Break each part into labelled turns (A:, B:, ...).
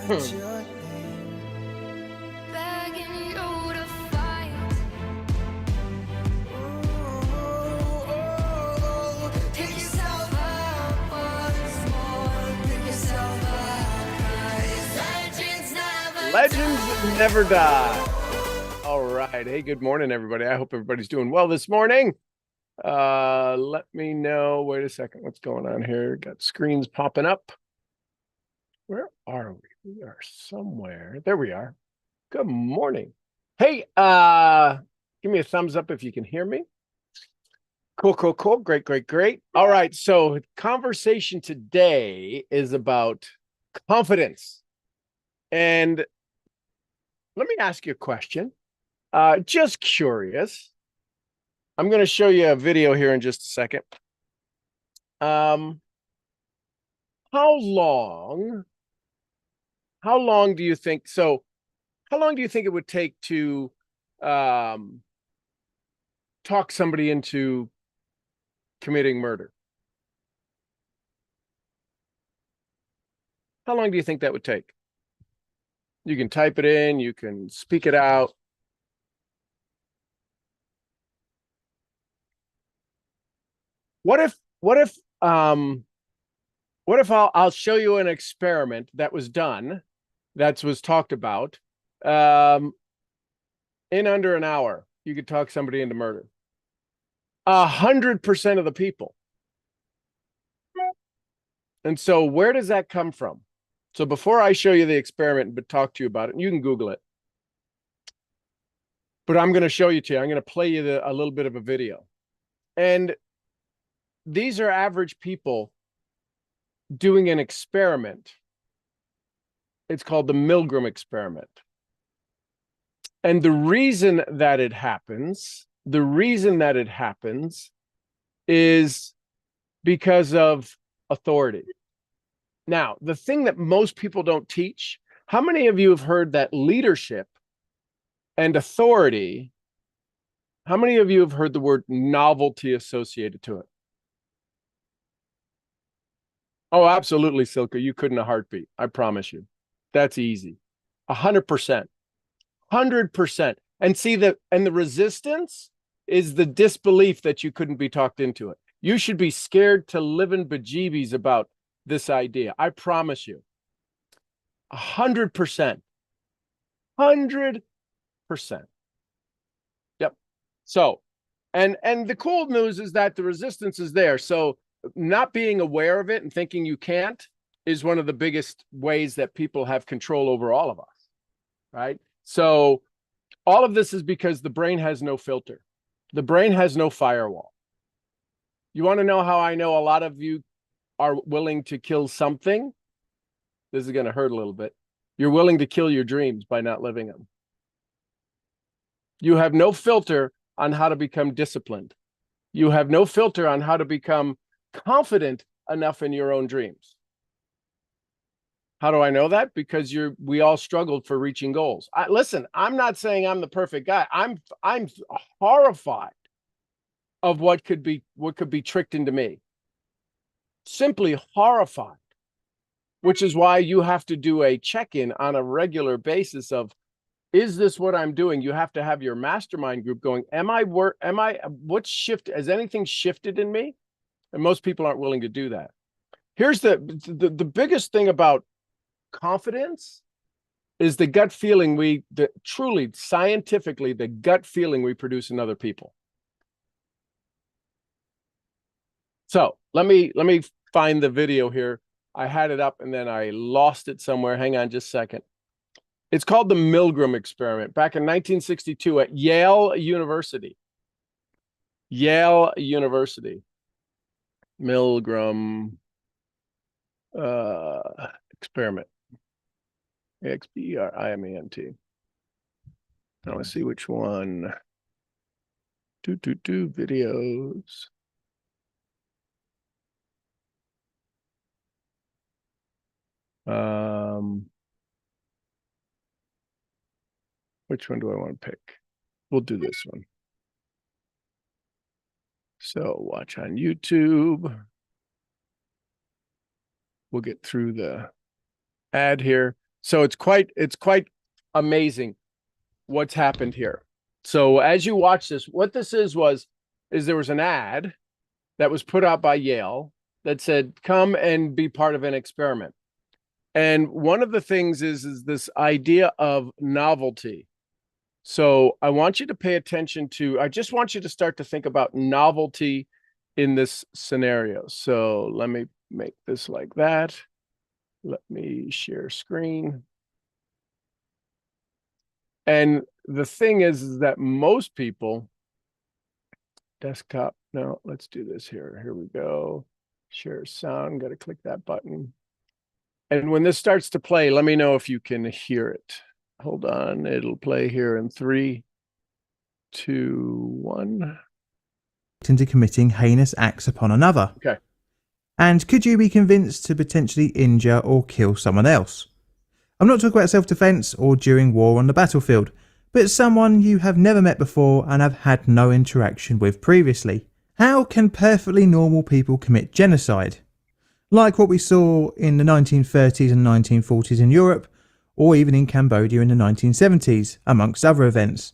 A: Legends never die. All right. Hey, good morning, everybody. I hope everybody's doing well this morning. Let me know. Wait a second. What's going on here? Got screens popping up. Where are we? We are somewhere. There we are. Good morning. Hey, give me a thumbs up if you can hear me. Cool. Great. All right. So, conversation today is about confidence. And let me ask you a question. Just curious. I'm going to show you a video here in just a second. How long do you think, how long do you think it would take to talk somebody into committing murder? How long do you think that would take? You can type it in, you can speak it out. What if I'll show you an experiment that was done, that was talked about, in under an hour, you could talk somebody into murder. 100% of the people. And so where does that come from? So before I show you the experiment but talk to you about it, you can Google it. But I'm going to show you to you. I'm going to play you a little bit of a video. And these are average people doing an experiment. It's called the Milgram experiment. And the reason that it happens is because of authority. Now, the thing that most people don't teach, how many of you have heard that leadership and authority, how many of you have heard the word novelty associated to it? Oh, absolutely, Silka. You couldn't a heartbeat. I promise you. That's easy. 100%. 100%. And see the resistance is the disbelief that you couldn't be talked into it. You should be scared to live in bejeebies about this idea. I promise you. 100%. 100%. Yep. So, and the cool news is that the resistance is there. So not being aware of it and thinking you can't is one of the biggest ways that people have control over all of us, right? So all of this is because the brain has no filter. The brain has no firewall. You want to know how I know a lot of you are willing to kill something? This is going to hurt a little bit. You're willing to kill your dreams by not living them. You have no filter on how to become disciplined. You have no filter on how to become confident enough in your own dreams. How do I know that? Because we all struggled for reaching goals. Listen, I'm not saying I'm the perfect guy. I'm horrified of what could be tricked into me. Simply horrified, which is why you have to do a check-in on a regular basis of, is this what I'm doing? You have to have your mastermind group going, what's shift? Has anything shifted in me? And most people aren't willing to do that. Here's the biggest thing about confidence is the gut feeling truly scientifically, the gut feeling we produce in other people. So let me find the video here. I had it up and then I lost it somewhere. Hang on just a second. It's called the Milgram experiment back in 1962 at Yale University. Yale University. Milgram experiment. Experiment. I want to see which one. Videos. Which one do I want to pick? We'll do this one. So watch on YouTube. We'll get through the ad here. So it's quite amazing what's happened here. So as you watch this, what this is there was an ad that was put out by Yale that said, come and be part of an experiment. And one of the things is this idea of novelty. So I want you to pay attention to, I just want you to start to think about novelty in this scenario. So let me make this like that. Let me share screen. And the thing is that most people, desktop, no, let's do this here. Here we go. Share sound, got to click that button. And when this starts to play, let me know if you can hear it. Hold on, it'll play here in 3, 2, 1.
B: Into committing heinous acts upon another.
A: Okay.
B: And could you be convinced to potentially injure or kill someone else? I'm not talking about self-defense or during war on the battlefield, but someone you have never met before and have had no interaction with previously. How can perfectly normal people commit genocide? Like what we saw in the 1930s and 1940s in Europe, or even in Cambodia in the 1970s, amongst other events.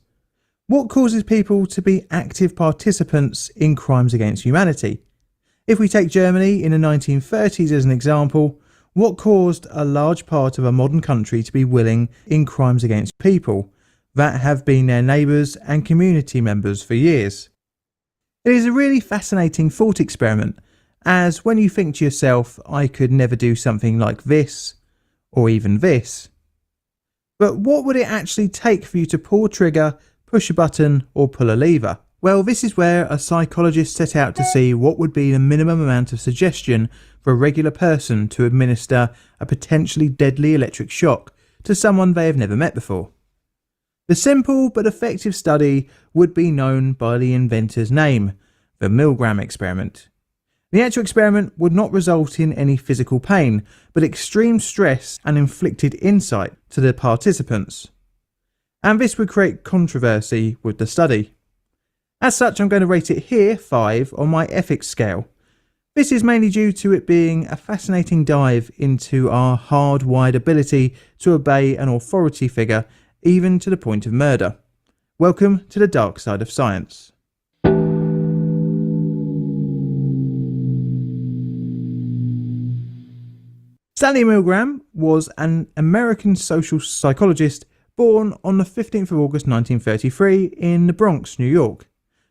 B: What causes people to be active participants in crimes against humanity? If we take Germany in the 1930s as an example, what caused a large part of a modern country to be willing in crimes against people that have been their neighbours and community members for years? It is a really fascinating thought experiment, as when you think to yourself, I could never do something like this, or even this. But what would it actually take for you to pull a trigger, push a button, or pull a lever? Well, this is where a psychologist set out to see what would be the minimum amount of suggestion for a regular person to administer a potentially deadly electric shock to someone they have never met before. The simple but effective study would be known by the inventor's name, the Milgram experiment. The actual experiment would not result in any physical pain, but extreme stress and inflicted insight to the participants. And this would create controversy with the study. As such, I'm going to rate it here 5 on my ethics scale. This is mainly due to it being a fascinating dive into our hardwired ability to obey an authority figure, even to the point of murder. Welcome to the dark side of science. Stanley Milgram was an American social psychologist born on the 15th of August 1933 in the Bronx, New York.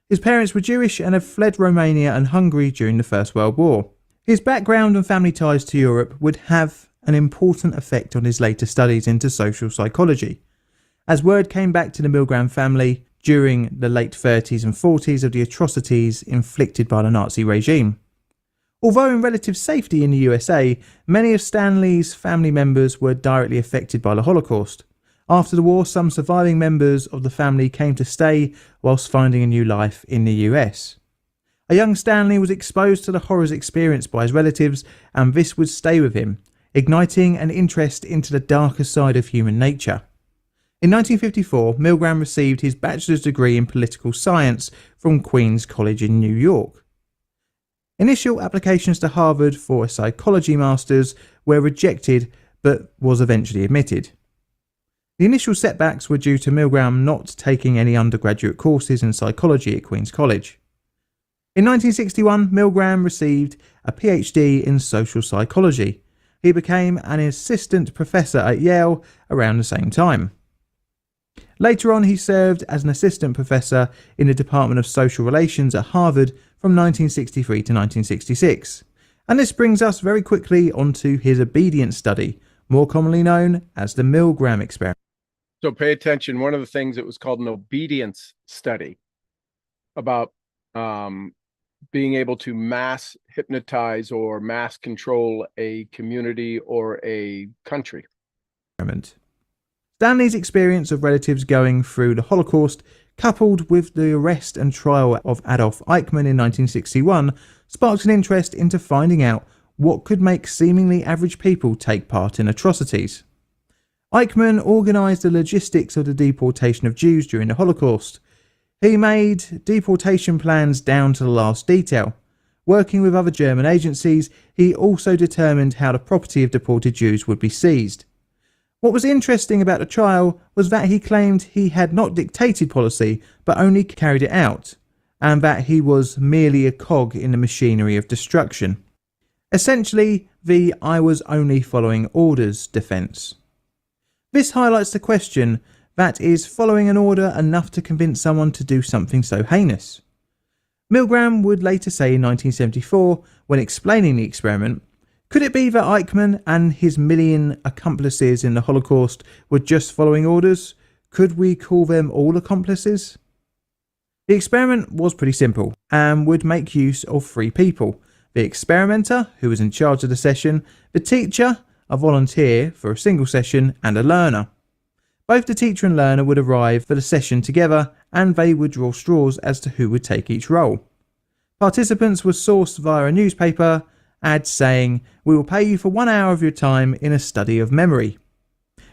B: His parents were Jewish and had fled Romania and Hungary during the First World War. His background and family ties to Europe would have an important effect on his later studies into social psychology, as word came back to the Milgram family during the late 30s and 40s of the atrocities inflicted by the Nazi regime. Although in relative safety in the USA, many of Stanley's family members were directly affected by the Holocaust. After the war, some surviving members of the family came to stay whilst finding a new life in the US. A young Stanley was exposed to the horrors experienced by his relatives, and this would stay with him, igniting an interest into the darker side of human nature. In 1954, Milgram received his bachelor's degree in political science from Queens College in New York. Initial applications to Harvard for a psychology master's were rejected, but was eventually admitted. The initial setbacks were due to Milgram not taking any undergraduate courses in psychology at Queen's College. In 1961, Milgram received a PhD in social psychology. He became an assistant professor at Yale around the same time. Later on, he served as an assistant professor in the Department of Social Relations at Harvard from 1963 to 1966. And this brings us very quickly onto his obedience study, more commonly known as the Milgram experiment.
A: So pay attention. One of the things that was called an obedience study about being able to mass hypnotize or mass control a community or a country.
B: Stanley's experience of relatives going through the Holocaust, coupled with the arrest and trial of Adolf Eichmann in 1961, sparked an interest into finding out what could make seemingly average people take part in atrocities. Eichmann organised the logistics of the deportation of Jews during the Holocaust. He made deportation plans down to the last detail. Working with other German agencies, he also determined how the property of deported Jews would be seized. What was interesting about the trial was that he claimed he had not dictated policy, but only carried it out, and that he was merely a cog in the machinery of destruction. Essentially, the "I was only following orders" defence. This highlights the question, that is following an order enough to convince someone to do something so heinous? Milgram would later say in 1974, when explaining the experiment, could it be that Eichmann and his million accomplices in the Holocaust were just following orders? Could we call them all accomplices? The experiment was pretty simple and would make use of three people: the experimenter, who was in charge of the session, the teacher, a volunteer for a single session, and a learner. Both the teacher and learner would arrive for the session together, and they would draw straws as to who would take each role. Participants were sourced via a newspaper ad saying, "We will pay you for 1 hour of your time in a study of memory."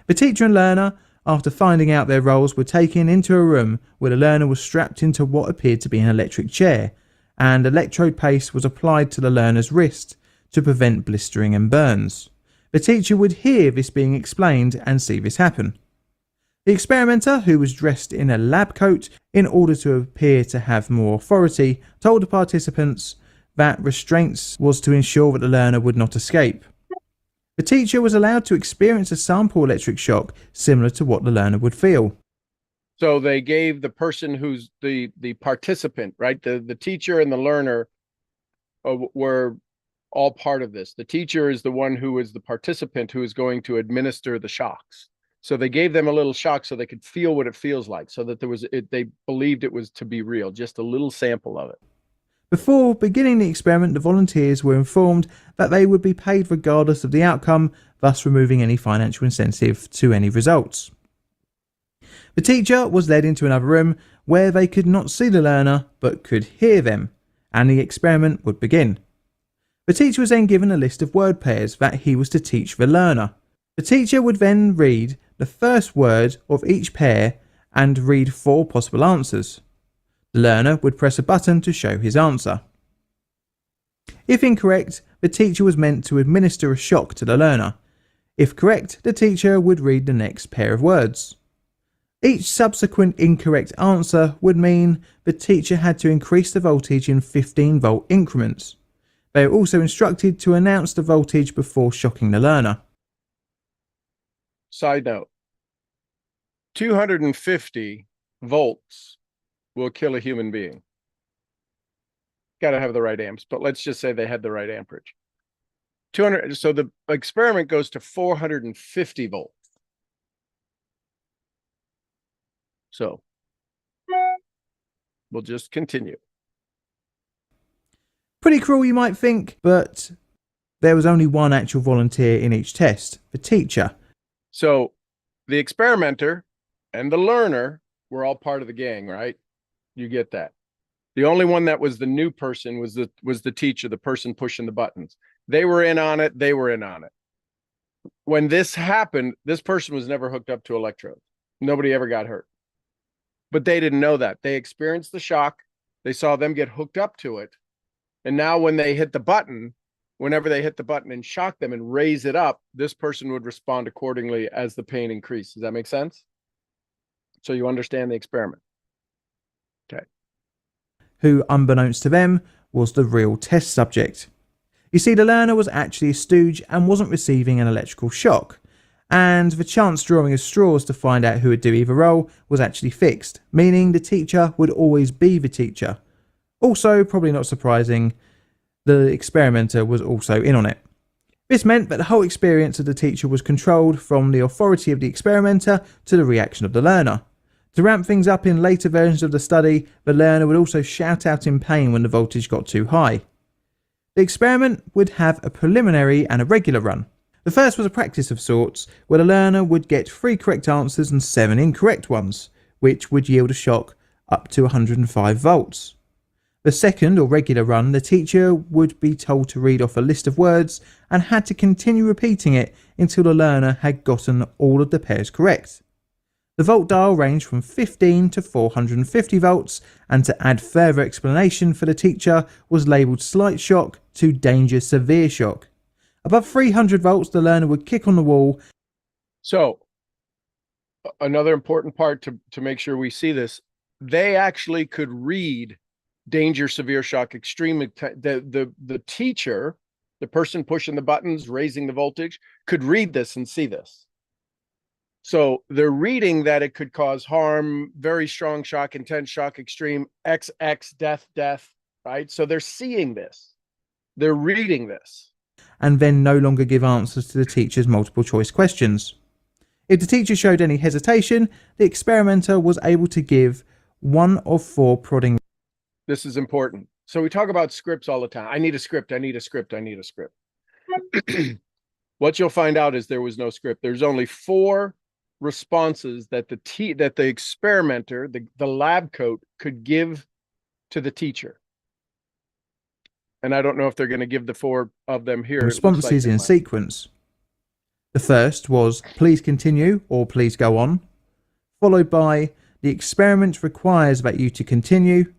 B: The teacher and learner, after finding out their roles, were taken into a room where the learner was strapped into what appeared to be an electric chair, and electrode paste was applied to the learner's wrist to prevent blistering and burns. The teacher would hear this being explained and see this happen. The experimenter, who was dressed in a lab coat in order to appear to have more authority, told the participants that restraints was to ensure that the learner would not escape. The teacher was allowed to experience a sample electric shock similar to what the learner would feel.
A: So they gave the person who's the participant, right? The teacher and the learner were all part of this. The teacher is the one who is the participant who is going to administer the shocks. So they gave them a little shock so they could feel what it feels like, so that they believed it was to be real, just a little sample of it.
B: Before beginning the experiment, the volunteers were informed that they would be paid regardless of the outcome, thus removing any financial incentive to any results. The teacher was led into another room where they could not see the learner but could hear them, and the experiment would begin. The teacher was then given a list of word pairs that he was to teach the learner. The teacher would then read the first word of each pair and read 4 possible answers. The learner would press a button to show his answer. If incorrect, the teacher was meant to administer a shock to the learner. If correct, the teacher would read the next pair of words. Each subsequent incorrect answer would mean the teacher had to increase the voltage in 15-volt increments. They were also instructed to announce the voltage before shocking the learner.
A: Side note, 250 volts will kill a human being. Got to have the right amps, but let's just say they had the right amperage. 200. So the experiment goes to 450 volts. So we'll just continue.
B: Pretty cruel, you might think, but there was only one actual volunteer in each test, the teacher.
A: So the experimenter and the learner were all part of the gang, right? You get that. The only one that was the new person was the teacher, the person pushing the buttons. They were in on it. They were in on it. When this happened, this person was never hooked up to electrodes. Nobody ever got hurt. But they didn't know that. They experienced the shock. They saw them get hooked up to it. And now when they hit the button, whenever they hit the button and shock them and raise it up, this person would respond accordingly as the pain increased. Does that make sense? So you understand the experiment. Okay.
B: Who, unbeknownst to them, was the real test subject. You see, the learner was actually a stooge and wasn't receiving an electrical shock, and the chance drawing of straws to find out who would do either role was actually fixed, meaning the teacher would always be the teacher. Also, probably not surprising, the experimenter was also in on it. This meant that the whole experience of the teacher was controlled from the authority of the experimenter to the reaction of the learner. To ramp things up in later versions of the study, the learner would also shout out in pain when the voltage got too high. The experiment would have a preliminary and a regular run. The first was a practice of sorts, where the learner would get 3 correct answers and 7 incorrect ones, which would yield a shock up to 105 volts. The second, or regular run, the teacher would be told to read off a list of words and had to continue repeating it until the learner had gotten all of the pairs correct. The volt dial ranged from 15 to 450 volts, and to add further explanation for the teacher was labelled slight shock to danger severe shock. Above 300 volts, the learner would kick on the wall.
A: So another important part to make sure we see this, they actually could read danger, severe shock, extreme. The teacher, the person pushing the buttons, raising the voltage, could read this and see this. So they're reading that it could cause harm, very strong shock, intense shock, extreme, XX, death, right? So they're seeing this. They're reading this.
B: And then no longer give answers to the teacher's multiple choice questions. If the teacher showed any hesitation, the experimenter was able to give one of 4 prodding.
A: This is important. So we talk about scripts all the time. I need a script. I need a script. I need a script. What you'll find out is there was no script. There's only 4 responses that the experimenter, the lab coat, could give to the teacher. And I don't know if they're going to give the 4 of them here.
B: Responses in sequence. The first was please continue or please go on, followed by the experiment requires that you to continue,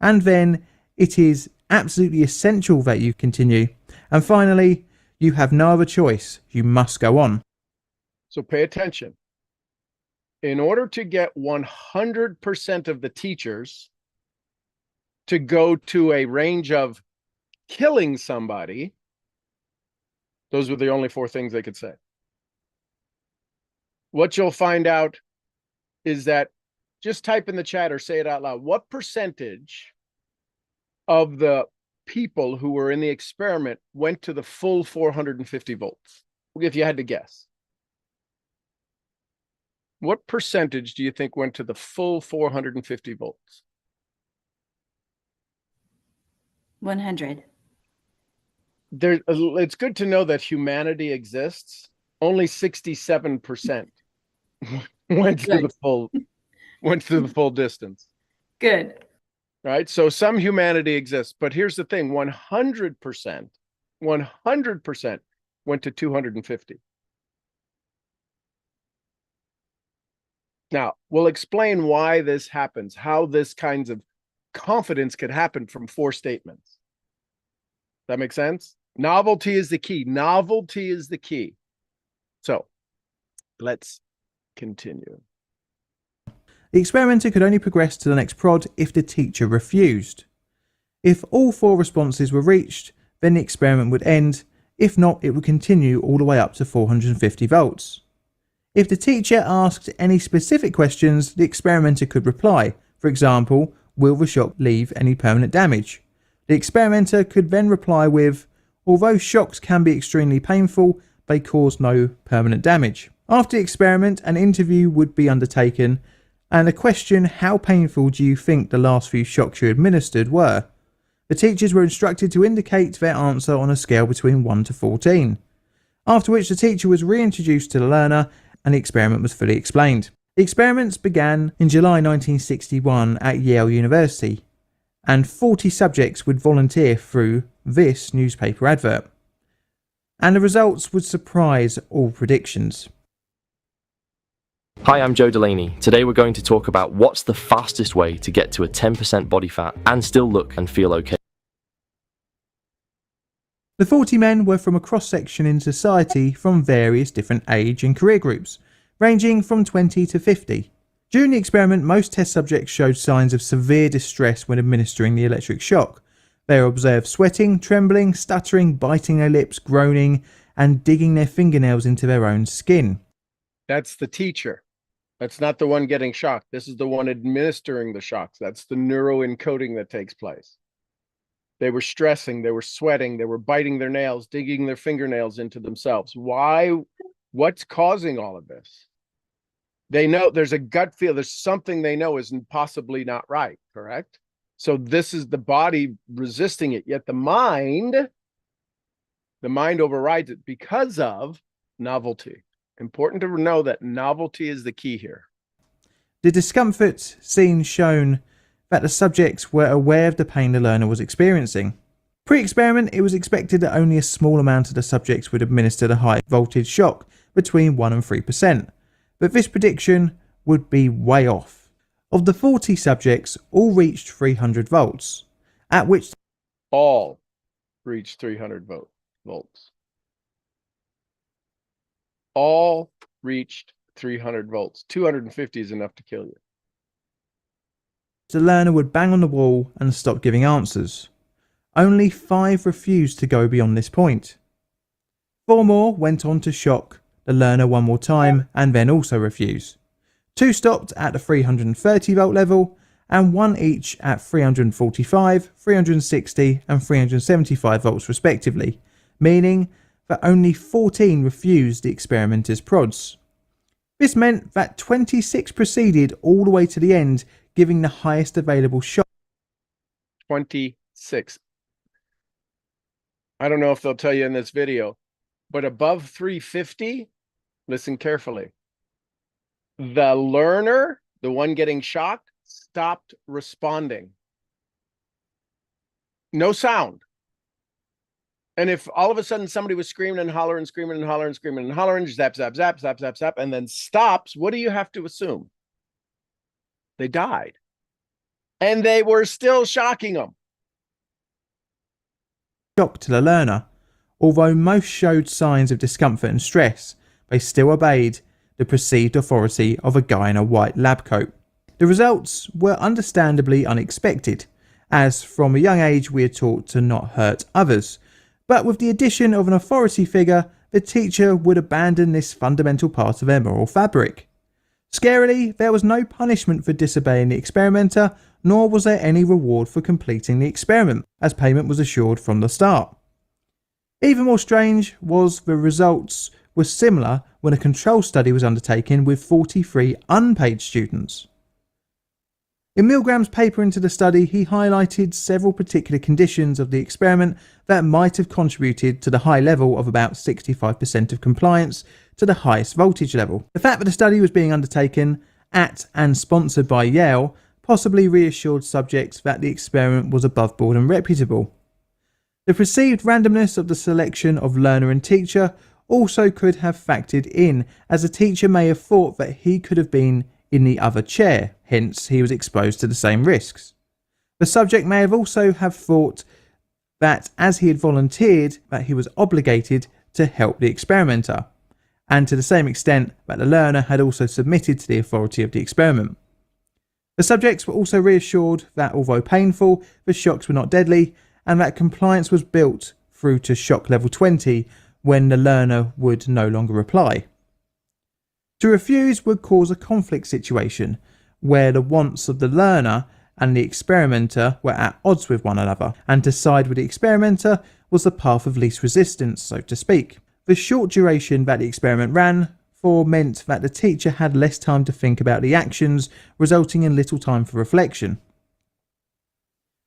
B: and then it is absolutely essential that you continue, and finally you have no other choice, you must go on.
A: So pay attention. In order to get 100% of the teachers to go to a range of killing somebody, those were the only 4 things they could say. What you'll find out is that, just type in the chat or say it out loud, what percentage of the people who were in the experiment went to the full 450 volts? If you had to guess. What percentage do you think went to the full 450 volts?
C: 100.
A: It's good to know that humanity exists. Only 67% went to the full distance.
C: Good.
A: Right? So some humanity exists, but here's the thing, 100% went to 250. Now, we'll explain why this happens, how this kinds of confidence could happen from 4 statements. That makes sense? Novelty is the key. Novelty is the key. So let's continue.
B: The experimenter could only progress to the next prod if the teacher refused. If all 4 responses were reached, then the experiment would end. If not, it would continue all the way up to 450 volts. If the teacher asked any specific questions, the experimenter could reply. For example, will the shock leave any permanent damage? The experimenter could then reply with, although shocks can be extremely painful, they cause no permanent damage. After the experiment, an interview would be undertaken, and a question, how painful do you think the last few shocks you administered were? The teachers were instructed to indicate their answer on a scale between 1 to 14. After which the teacher was reintroduced to the learner and the experiment was fully explained. The experiments began in July 1961 at Yale University, and 40 subjects would volunteer through this newspaper advert. And the results would surprise all predictions.
D: Hi, I'm Joe Delaney. Today we're going to talk about what's the fastest way to get to a 10% body fat and still look and feel okay.
B: The 40 men were from a cross-section in society from various different age and career groups, ranging from 20 to 50. During the experiment, most test subjects showed signs of severe distress when administering the electric shock. They were observed sweating, trembling, stuttering, biting their lips, groaning, and digging their fingernails into their own skin.
A: That's the teacher. That's not the one getting shocked. This is the one administering the shocks. That's the neuroencoding that takes place. They were stressing, they were sweating, they were biting their nails, digging their fingernails into themselves. Why? What's causing all of this? They know there's a gut feel, there's something they know is possibly not right, correct? So this is the body resisting it, yet the mind overrides it because of novelty. Important to know that novelty is the key here.
B: The discomfort seen shown that the subjects were aware of the pain the learner was experiencing. Pre-experiment, it was expected that only a small amount of the subjects would administer the high voltage shock, between 1 and 3%, but this prediction would be way off. Of the 40 subjects, all reached 300 volts, at which
A: all reached 300 volts. All reached 300 volts. 250 is enough to kill you.
B: The learner would bang on the wall and stop giving answers. Only 5 refused to go beyond this point. 4 more went on to shock the learner one more time and then also refuse. 2 stopped at the 330 volt level and 1 each at 345, 360 and 375 volts respectively, meaning that only 14 refused the experimenter's prods. This meant that 26 proceeded all the way to the end, giving the highest available shock.
A: 26. I don't know if they'll tell you in this video, but above 350, listen carefully. The learner, the one getting shocked, stopped responding. No sound. And if all of a sudden somebody was screaming and hollering, screaming and hollering, screaming and hollering, zap, zap, zap, zap, zap, zap, and then stops, what do you have to assume? They died. And they were still shocking them.
B: Shock to the learner. Although most showed signs of discomfort and stress, they still obeyed the perceived authority of a guy in a white lab coat. The results were understandably unexpected, as from a young age we are taught to not hurt others. But with the addition of an authority figure, the teacher would abandon this fundamental part of their moral fabric. Scarily, there was no punishment for disobeying the experimenter, nor was there any reward for completing the experiment, as payment was assured from the start. Even more strange was the results were similar when a control study was undertaken with 43 unpaid students. In Milgram's paper into the study, he highlighted several particular conditions of the experiment that might have contributed to the high level of about 65% of compliance to the highest voltage level. The fact that the study was being undertaken at and sponsored by Yale possibly reassured subjects that the experiment was above board and reputable. The perceived randomness of the selection of learner and teacher also could have factored in, as the teacher may have thought that he could have been in the other chair, hence he was exposed to the same risks. The subject may have also have thought that as he had volunteered, that he was obligated to help the experimenter, and to the same extent that the learner had also submitted to the authority of the experiment. The subjects were also reassured that although painful, the shocks were not deadly, and that compliance was built through to shock level 20 when the learner would no longer reply. To refuse would cause a conflict situation where the wants of the learner and the experimenter were at odds with one another, and to side with the experimenter was the path of least resistance, so to speak. The short duration that the experiment ran for meant that the teacher had less time to think about the actions, resulting in little time for reflection.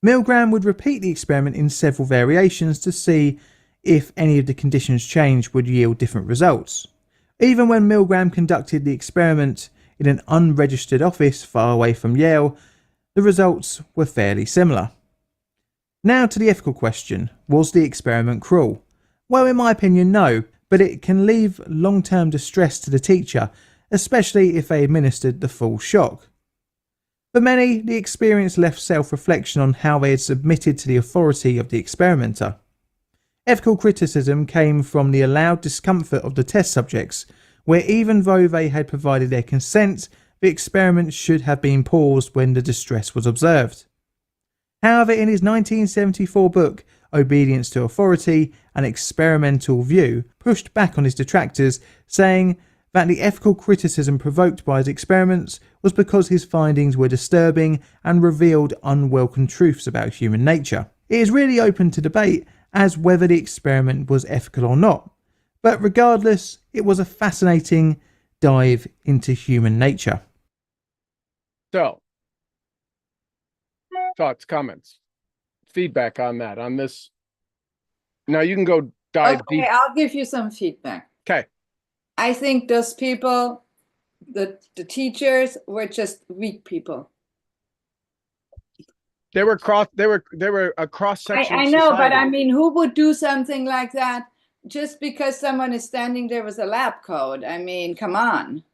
B: Milgram would repeat the experiment in several variations to see if any of the conditions changed would yield different results. Even when Milgram conducted the experiment in an unregistered office far away from Yale, the results were fairly similar. Now to the ethical question, was the experiment cruel? Well, in my opinion, no, but it can leave long-term distress to the teacher, especially if they administered the full shock. For many, the experience left self-reflection on how they had submitted to the authority of the experimenter. Ethical criticism came from the allowed discomfort of the test subjects, where even though they had provided their consent, the experiment should have been paused when the distress was observed. However, in his 1974 book, Obedience to Authority, An Experimental View, pushed back on his detractors, saying that the ethical criticism provoked by his experiments was because his findings were disturbing and revealed unwelcome truths about human nature. It is really open to debate as whether the experiment was ethical or not, but regardless, it was a fascinating dive into human nature.
A: So, thoughts, comments, feedback on that, on this. Now you can go dive deep.
E: Okay, I'll give you some feedback.
A: Okay.
E: I think those people, the teachers, were just weak people.
A: They were a cross section.
E: I know, but I mean, who would do something like that just because someone is standing there with a lab coat? I mean, come on.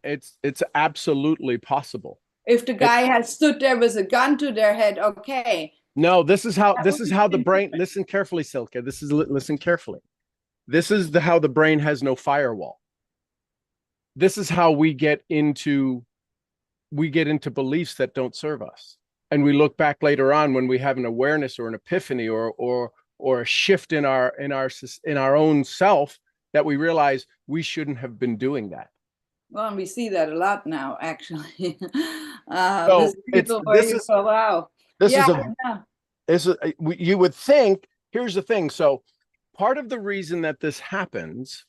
A: It's absolutely possible.
E: If the guy had stood there with a gun to their head, okay.
A: No, this is how the brain. Listen carefully, Silke. Listen carefully. This is how the brain has no firewall. this is how we get into beliefs that don't serve us. And we look back later on when we have an awareness or an epiphany or a shift in our own self, that we realize we shouldn't have been doing that.
E: Well, and we see that a lot now, actually.
A: So
E: There's people where you go, wow.
A: You would think, here's the thing. So part of the reason that this happens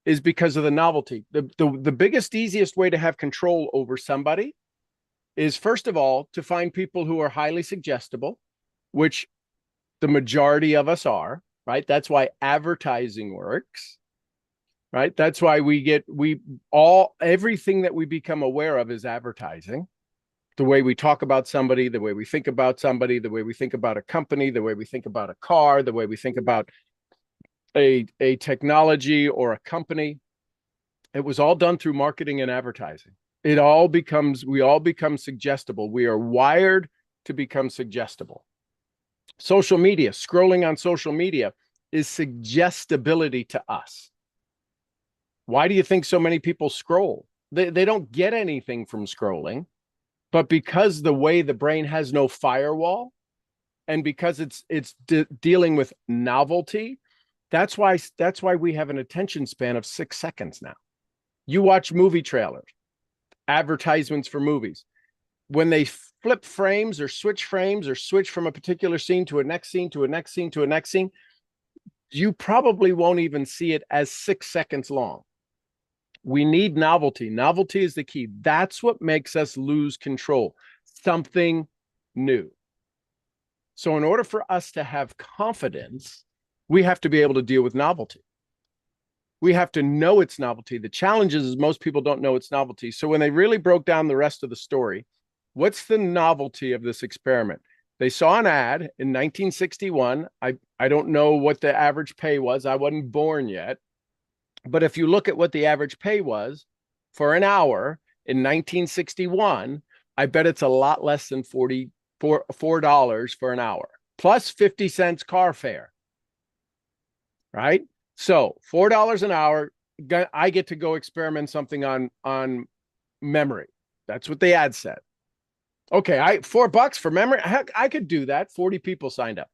A: is because of the novelty. The biggest, easiest way to have control over somebody is, first of all, to find people who are highly suggestible, which the majority of us are, right? That's why advertising works, right? That's why everything that we become aware of is advertising. The way we talk about somebody, the way we think about somebody, the way we think about a company, the way we think about a car, the way we think about a technology or a company. It was all done through marketing and advertising. We all become suggestible. We are wired to become suggestible. Social media, scrolling on social media is suggestibility to us. Why do you think so many people scroll? They don't get anything from scrolling, but because the way the brain has no firewall, and because it's dealing with novelty, that's why we have an attention span of 6 seconds now. You watch movie trailers, advertisements for movies. When they flip frames or switch from a particular scene to a next scene, to a next scene, to a next scene, you probably won't even see it as 6 seconds long. We need novelty. Novelty is the key. That's what makes us lose control. Something new. So in order for us to have confidence, we have to be able to deal with novelty. We have to know it's novelty. The challenge is most people don't know it's novelty. So when they really broke down the rest of the story, what's the novelty of this experiment? They saw an ad in 1961. I don't know what the average pay was. I wasn't born yet. But if you look at what the average pay was for an hour in 1961, I bet it's a lot less than $4 for an hour, plus 50 cents car fare, right? So $4 an hour, I get to go experiment something on memory. That's what the ad said. Okay, $4 for memory. Heck, I could do that. 40 people signed up.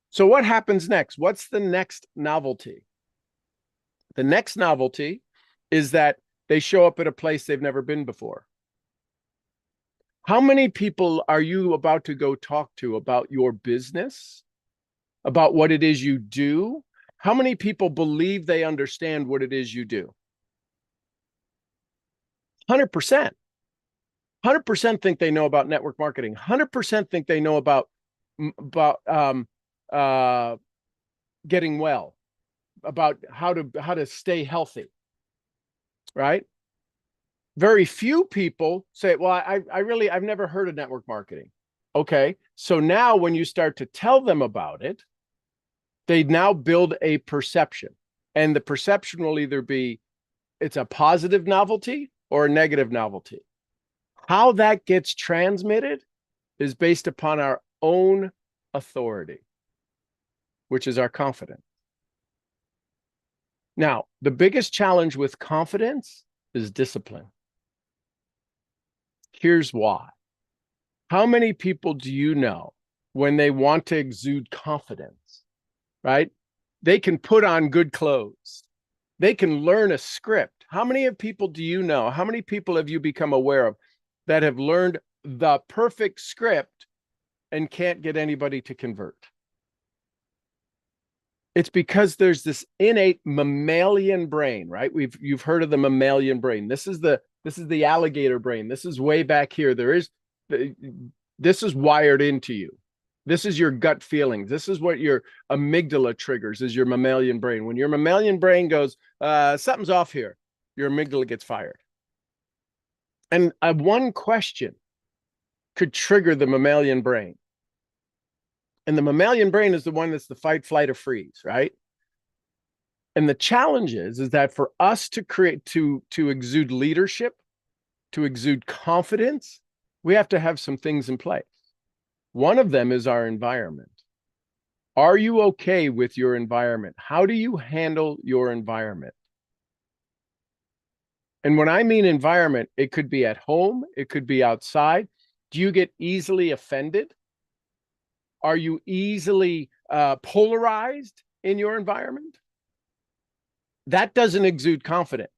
A: So what happens next? What's the next novelty? The next novelty is that they show up at a place they've never been before. How many people are you about to go talk to about your business, about what it is you do? How many people believe they understand what it is you do? 100%. 100% think they know about network marketing. 100% think they know about getting well, about how to stay healthy, right? Very few people say, well, I've never heard of network marketing. Okay, so now when you start to tell them about it, they now build a perception, and the perception will either be it's a positive novelty or a negative novelty. How that gets transmitted is based upon our own authority, which is our confidence. Now, the biggest challenge with confidence is discipline. Here's why. How many people do you know when they want to exude confidence, right? They can put on good clothes. They can learn a script. How many people do you know? How many people have you become aware of that have learned the perfect script and can't get anybody to convert? It's because there's this innate mammalian brain, right? You've heard of the mammalian brain. This is the alligator brain. This is way back here. This is wired into you. This is your gut feelings. This is what your amygdala triggers, is your mammalian brain. When your mammalian brain goes, something's off here, your amygdala gets fired. And one question could trigger the mammalian brain. And the mammalian brain is the one that's the fight, flight, or freeze, right? And the challenge is that for us to create, to exude leadership, to exude confidence, we have to have some things in place. One of them is our environment. Are you okay with your environment? How do you handle your environment? And when I mean environment, it could be at home, it could be outside. Do you get easily offended? Are you easily polarized in your environment? That doesn't exude confidence.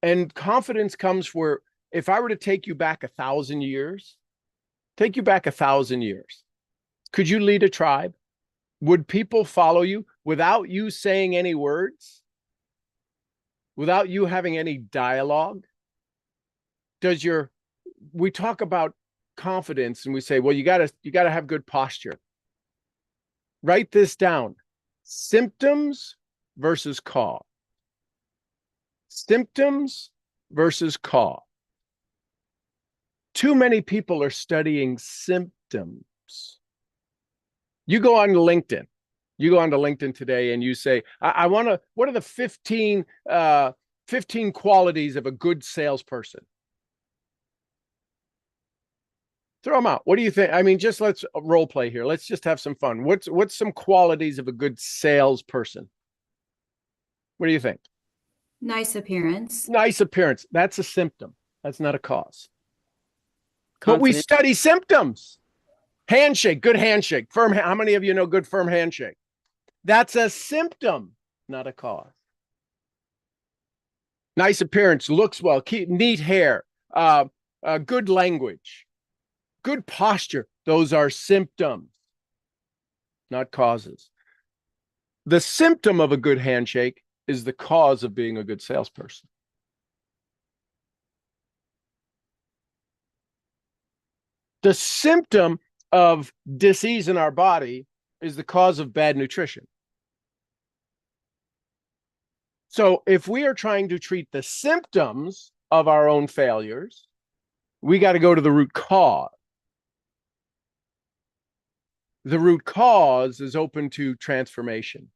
A: And confidence comes where, if I were to take you back 1,000 years, could you lead a tribe? Would people follow you without you saying any words? Without you having any dialogue? We talk about confidence and we say, well, you gotta have good posture. Write this down. Symptoms versus cause. Symptoms versus cause. Too many people are studying symptoms. You go on to LinkedIn. You go on to LinkedIn today and you say, what are the 15 qualities of a good salesperson? Throw them out. What do you think? I mean, just let's role play here. Let's just have some fun. What's some qualities of a good salesperson? What do you think?
C: Nice appearance.
A: Nice appearance. That's a symptom. That's not a cause. But we
F: Confident.
A: study symptoms. Handshake, good handshake. Firm. How many of you know good firm handshake? That's a symptom, not a cause. Nice appearance, looks well, neat hair, good language, good posture. Those are symptoms, not causes. The symptom of a good handshake is the cause of being a good salesperson. The symptom of disease in our body is the cause of bad nutrition. So if we are trying to treat the symptoms of our own failures, we got to go to the root cause. The root cause is open to transformation.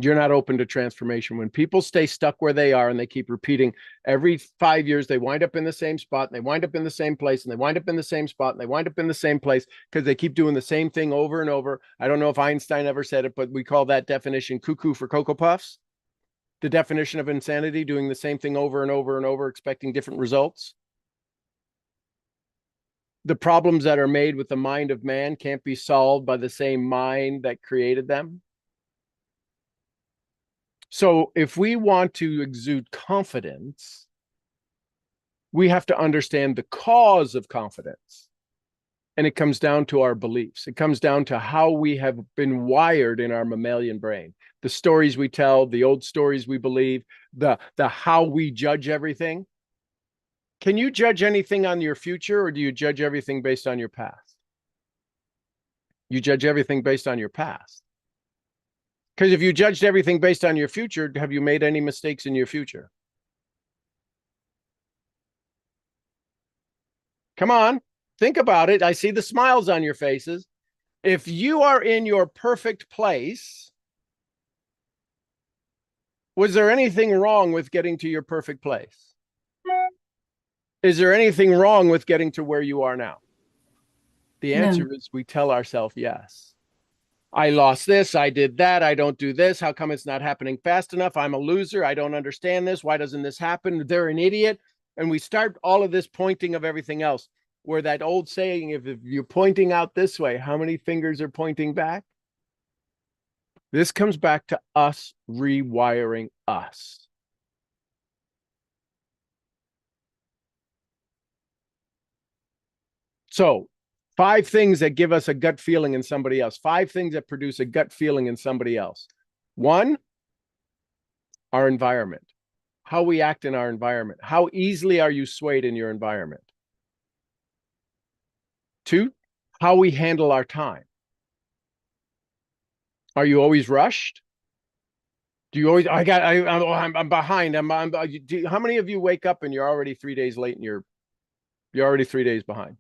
A: You're not open to transformation. When people stay stuck where they are and they keep repeating every 5 years, they wind up in the same spot and they wind up in the same place and they wind up in the same spot and they wind up in the same place because they keep doing the same thing over and over. I don't know if Einstein ever said it, but we call that definition cuckoo for Cocoa Puffs. The definition of insanity, doing the same thing over and over and over, expecting different results. The problems that are made with the mind of man can't be solved by the same mind that created them. So if we want to exude confidence, we have to understand the cause of confidence. And it comes down to our beliefs. It comes down to how we have been wired in our mammalian brain. The stories we tell, the old stories we believe, the how we judge everything. Can you judge anything on your future, or do you judge everything based on your past? You judge everything based on your past. Because if you judged everything based on your future, have you made any mistakes in your future? Come on, think about it. I see the smiles on your faces. If you are in your perfect place, was there anything wrong with getting to your perfect place? Is there anything wrong with getting to where you are now? The answer is we tell ourselves yes. I lost this, I did that, I don't do this. How come it's not happening fast enough? I'm a loser. I don't understand this. Why doesn't this happen? They're an idiot. And we start all of this pointing of everything else, where that old saying, if you're pointing out this way, how many fingers are pointing back? This comes back to us rewiring us. So 5 things that give us a gut feeling in somebody else. 5 things that produce a gut feeling in somebody else. 1, our environment. How we act in our environment. How easily are you swayed in your environment? 2, how we handle our time. Are you always rushed? Do you always, I'm behind. How many of you wake up and you're already 3 days late and you're already 3 days behind?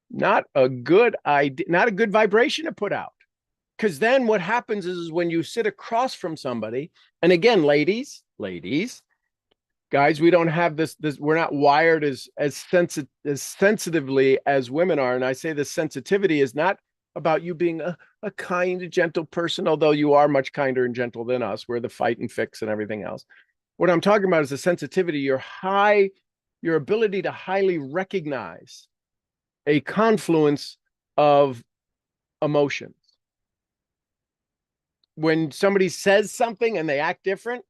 A: Not a good idea, not a good vibration to put out. Because then what happens is when you sit across from somebody, and again, ladies, guys, we don't have this we're not wired as sensitively as women are. And I say this sensitivity is not about you being a kind, gentle person, although you are much kinder and gentle than us. We're the fight and fix and everything else. What I'm talking about is the sensitivity, your ability to highly recognize a confluence of emotions. When somebody says something and they act different,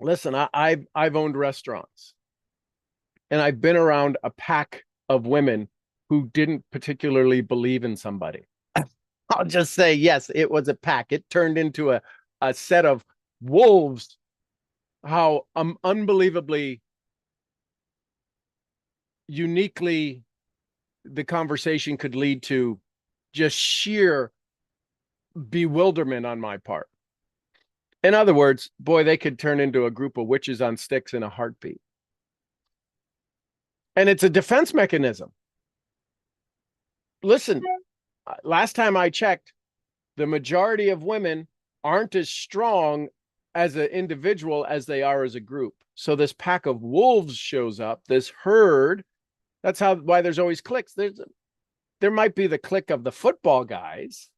A: listen, I've owned restaurants, and I've been around a pack of women who didn't particularly believe in somebody. I'll just say, yes, it was a pack. It turned into a set of wolves. How unbelievably uniquely the conversation could lead to just sheer bewilderment on my part. In other words, boy, they could turn into a group of witches on sticks in a heartbeat. And it's a defense mechanism. Listen, last time I checked, the majority of women aren't as strong as an individual as they are as a group. So this pack of wolves shows up, this herd. That's why there's always cliques. There might be the clique of the football guys,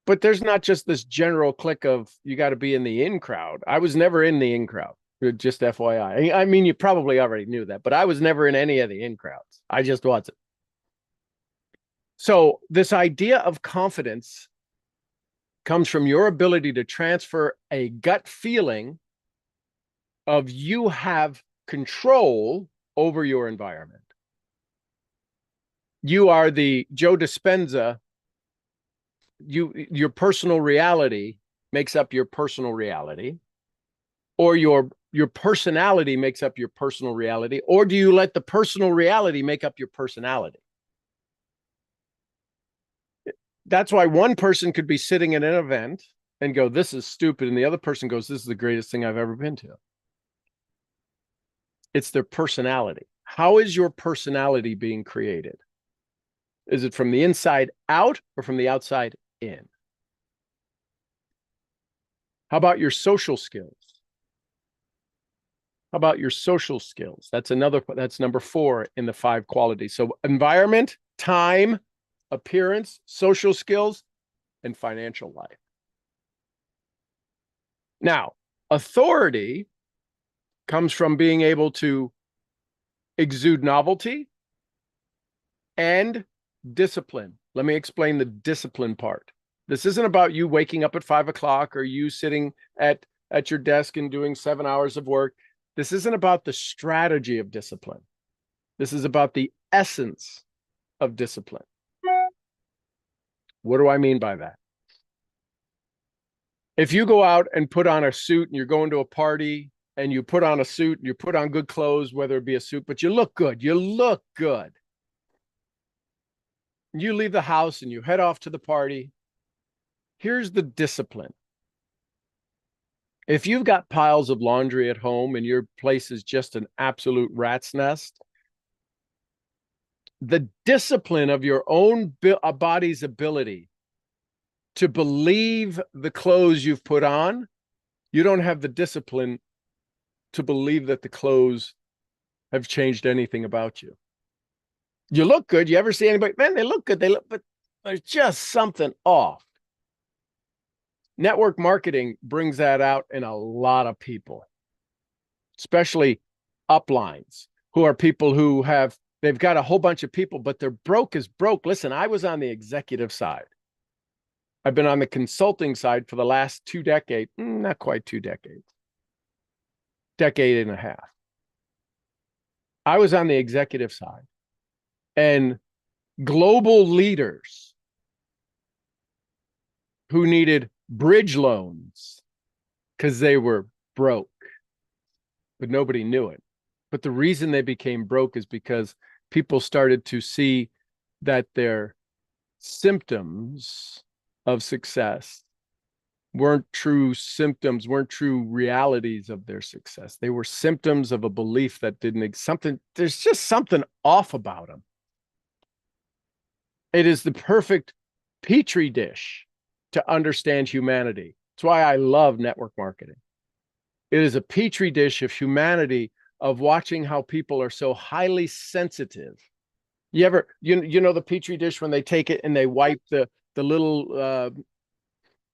A: but there's not just this general clique of you got to be in the in crowd. I was never in the in crowd, just FYI. I mean, you probably already knew that, but I was never in any of the in crowds. I just wasn't. So this idea of confidence comes from your ability to transfer a gut feeling of you have control over your environment. You are the Joe Dispenza. Your personal reality makes up your personal reality, or your personality makes up your personal reality, or do you let the personal reality make up your personality? That's why one person could be sitting at an event and go, this is stupid. And the other person goes, this is the greatest thing I've ever been to. It's their personality. How is your personality being created? Is it from the inside out or from the outside in? How about your social skills? How about your social skills? That's number 4 in the 5 qualities. So environment, time, appearance, social skills, and financial life. Now, authority comes from being able to exude novelty and discipline. Let me explain the discipline part. This isn't about you waking up at 5 o'clock or you sitting at your desk and doing 7 hours of work. This isn't about the strategy of discipline. This is about the essence of discipline. What do I mean by that? If you go out and put on a suit and you're going to a party and you put on a suit and you put on good clothes, whether it be a suit, but you look good. You leave the house and you head off to the party. Here's the discipline. If you've got piles of laundry at home and your place is just an absolute rat's nest, the discipline of your own body's ability to believe the clothes you've put on, you don't have the discipline to believe that the clothes have changed anything about you. You look good. You ever see anybody, man, they look good. But there's just something off. Network marketing brings that out in a lot of people, especially uplines, who are people who they've got a whole bunch of people, but they're broke as broke. Listen, I was on the executive side. I've been on the consulting side for the last 2 decades, not quite 2 decades, decade and a half. I was on the executive side, and global leaders who needed bridge loans because they were broke, but nobody knew it. But the reason they became broke is because people started to see that their symptoms of success weren't true symptoms, weren't true realities of their success. They were symptoms of a belief that didn't exist. There's just something off about them. It is the perfect petri dish to understand humanity. That's why I love network marketing. It is a petri dish of humanity, of watching how people are so highly sensitive. You know the petri dish when they take it and they wipe the little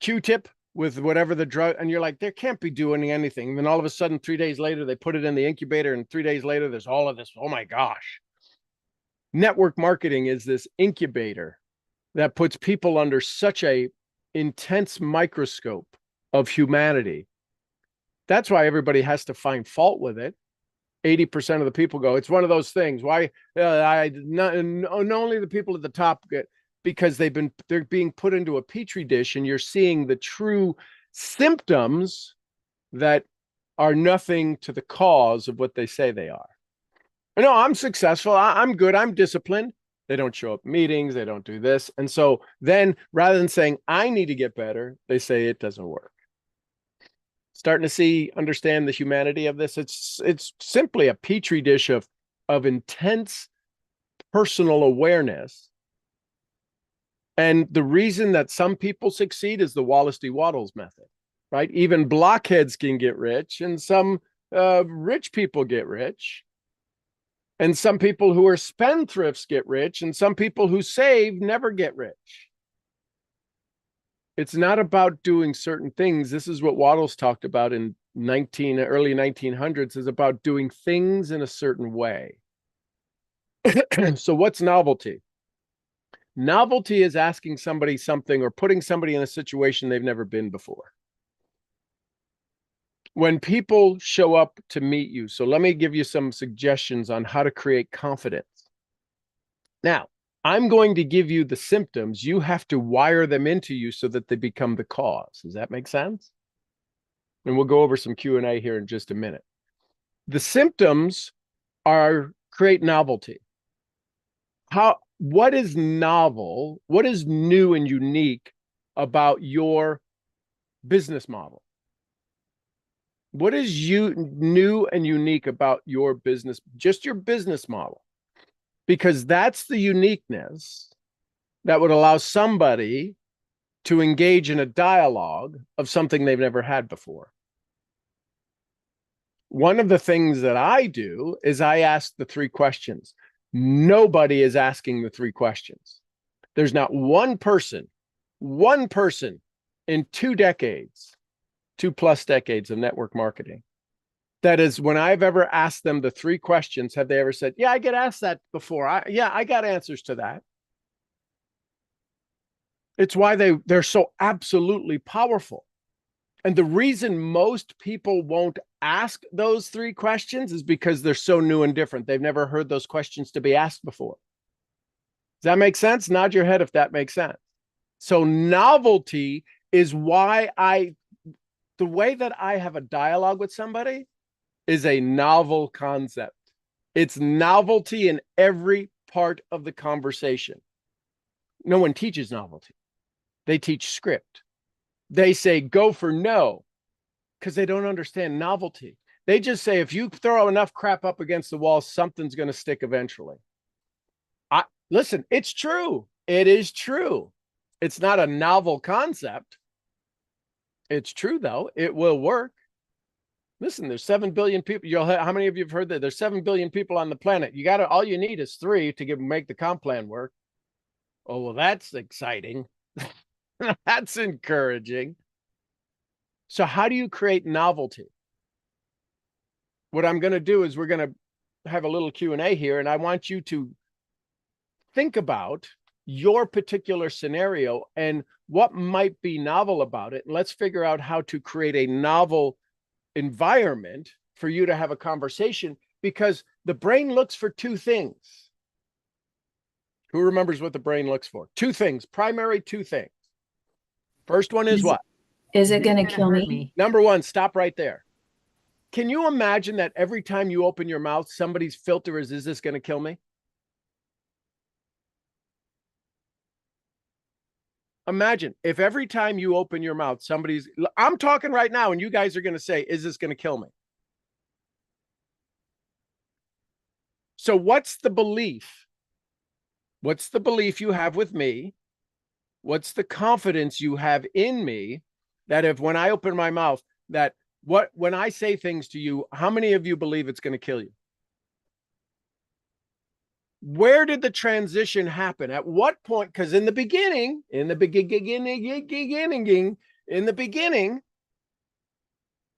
A: Q-tip with whatever the drug, and you're like, they can't be doing anything. And then all of a sudden, 3 days later, they put it in the incubator, and 3 days later, there's all of this. Oh my gosh. Network marketing is this incubator that puts people under such a intense microscope of humanity. That's why everybody has to find fault with it. 80% of the people go, it's one of those things. Why? Not only the people at the top get, because they're being put into a petri dish, and you're seeing the true symptoms that are nothing to the cause of what they say they are. No, I'm successful. I'm good. I'm disciplined. They don't show up at meetings. They don't do this. And so then rather than saying, I need to get better, they say it doesn't work. Starting to understand the humanity of this. It's simply a petri dish of intense personal awareness. And the reason that some people succeed is the Wallace D. Wattles method, right? Even blockheads can get rich, and some rich people get rich. And some people who are spendthrifts get rich, and some people who save never get rich. It's not about doing certain things. This is what Wattles talked about in early 1900s, is about doing things in a certain way. So what's novelty? Novelty is asking somebody something or putting somebody in a situation they've never been before. When people show up to meet you, so let me give you some suggestions on how to create confidence. Now, I'm going to give you the symptoms. You have to wire them into you so that they become the cause. Does that make sense? And we'll go over some Q&A here in just a minute. The symptoms create novelty. What is novel? What is new and unique about your business model? What is new and unique about your business, just your business model? Because that's the uniqueness that would allow somebody to engage in a dialogue of something they've never had before. One of the things that I do is I ask the 3 questions. Nobody is asking the 3 questions. There's not one person in 2 decades, 2+ decades of network marketing, that is, when I've ever asked them the 3 questions, have they ever said, yeah, I get asked that before. I got answers to that. It's why they're so absolutely powerful. And the reason most people won't ask those 3 questions is because they're so new and different. They've never heard those questions to be asked before. Does that make sense? Nod your head if that makes sense. So novelty is why the way that I have a dialogue with somebody is a novel concept. It's novelty in every part of the conversation. No one teaches novelty. They teach script. They say, go for no, because they don't understand novelty. They just say, if you throw enough crap up against the wall, something's going to stick eventually. Listen, it's true. It is true. It's not a novel concept. It's true, though. It will work. Listen, there's 7 billion people. How many of you have heard that? There's 7 billion people on the planet. All you need is 3 to make the comp plan work. Oh, well, that's exciting. That's encouraging. So how do you create novelty? What I'm going to do is we're going to have a little Q&A here, and I want you to think about your particular scenario and what might be novel about it. And let's figure out how to create a novel environment for you to have a conversation, because the brain looks for 2 things. Who remembers what the brain looks for? 2 things, primary 2 things. First one is what?
C: Is it going to kill me?
A: Number 1, stop right there. Can you imagine that every time you open your mouth, somebody's filter is this going to kill me? Imagine if every time you open your mouth, I'm talking right now, and you guys are going to say, is this going to kill me? So what's the belief? What's the belief you have with me? What's the confidence you have in me that if when I open my mouth, when I say things to you, how many of you believe it's going to kill you? Where did the transition happen? At what point? Because in the beginning, in the beginning,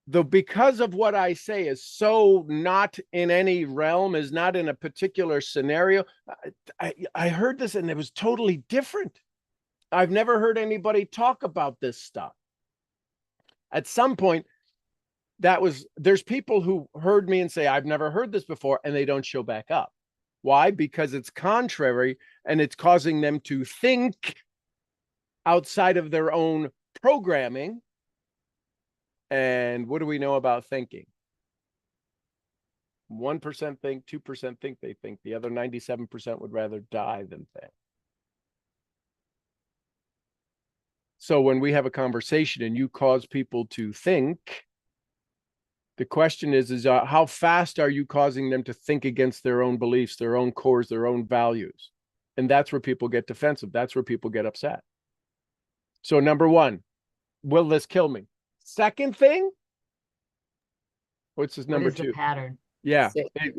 A: though, because of what I say is so not in any realm, is not in a particular scenario, I heard this and it was totally different. I've never heard anybody talk about this stuff. At some point, there's people who heard me and say, I've never heard this before, and they don't show back up. Why? Because it's contrary and it's causing them to think outside of their own programming. And what do we know about thinking? 1% think, 2% think they think. The other 97% would rather die than think. So when we have a conversation and you cause people to think, the question is how fast are you causing them to think against their own beliefs, their own cores, their own values? And that's where people get defensive. That's where people get upset. So number one, will this kill me? Second thing, what's this number two?
F: The pattern.
A: Yeah.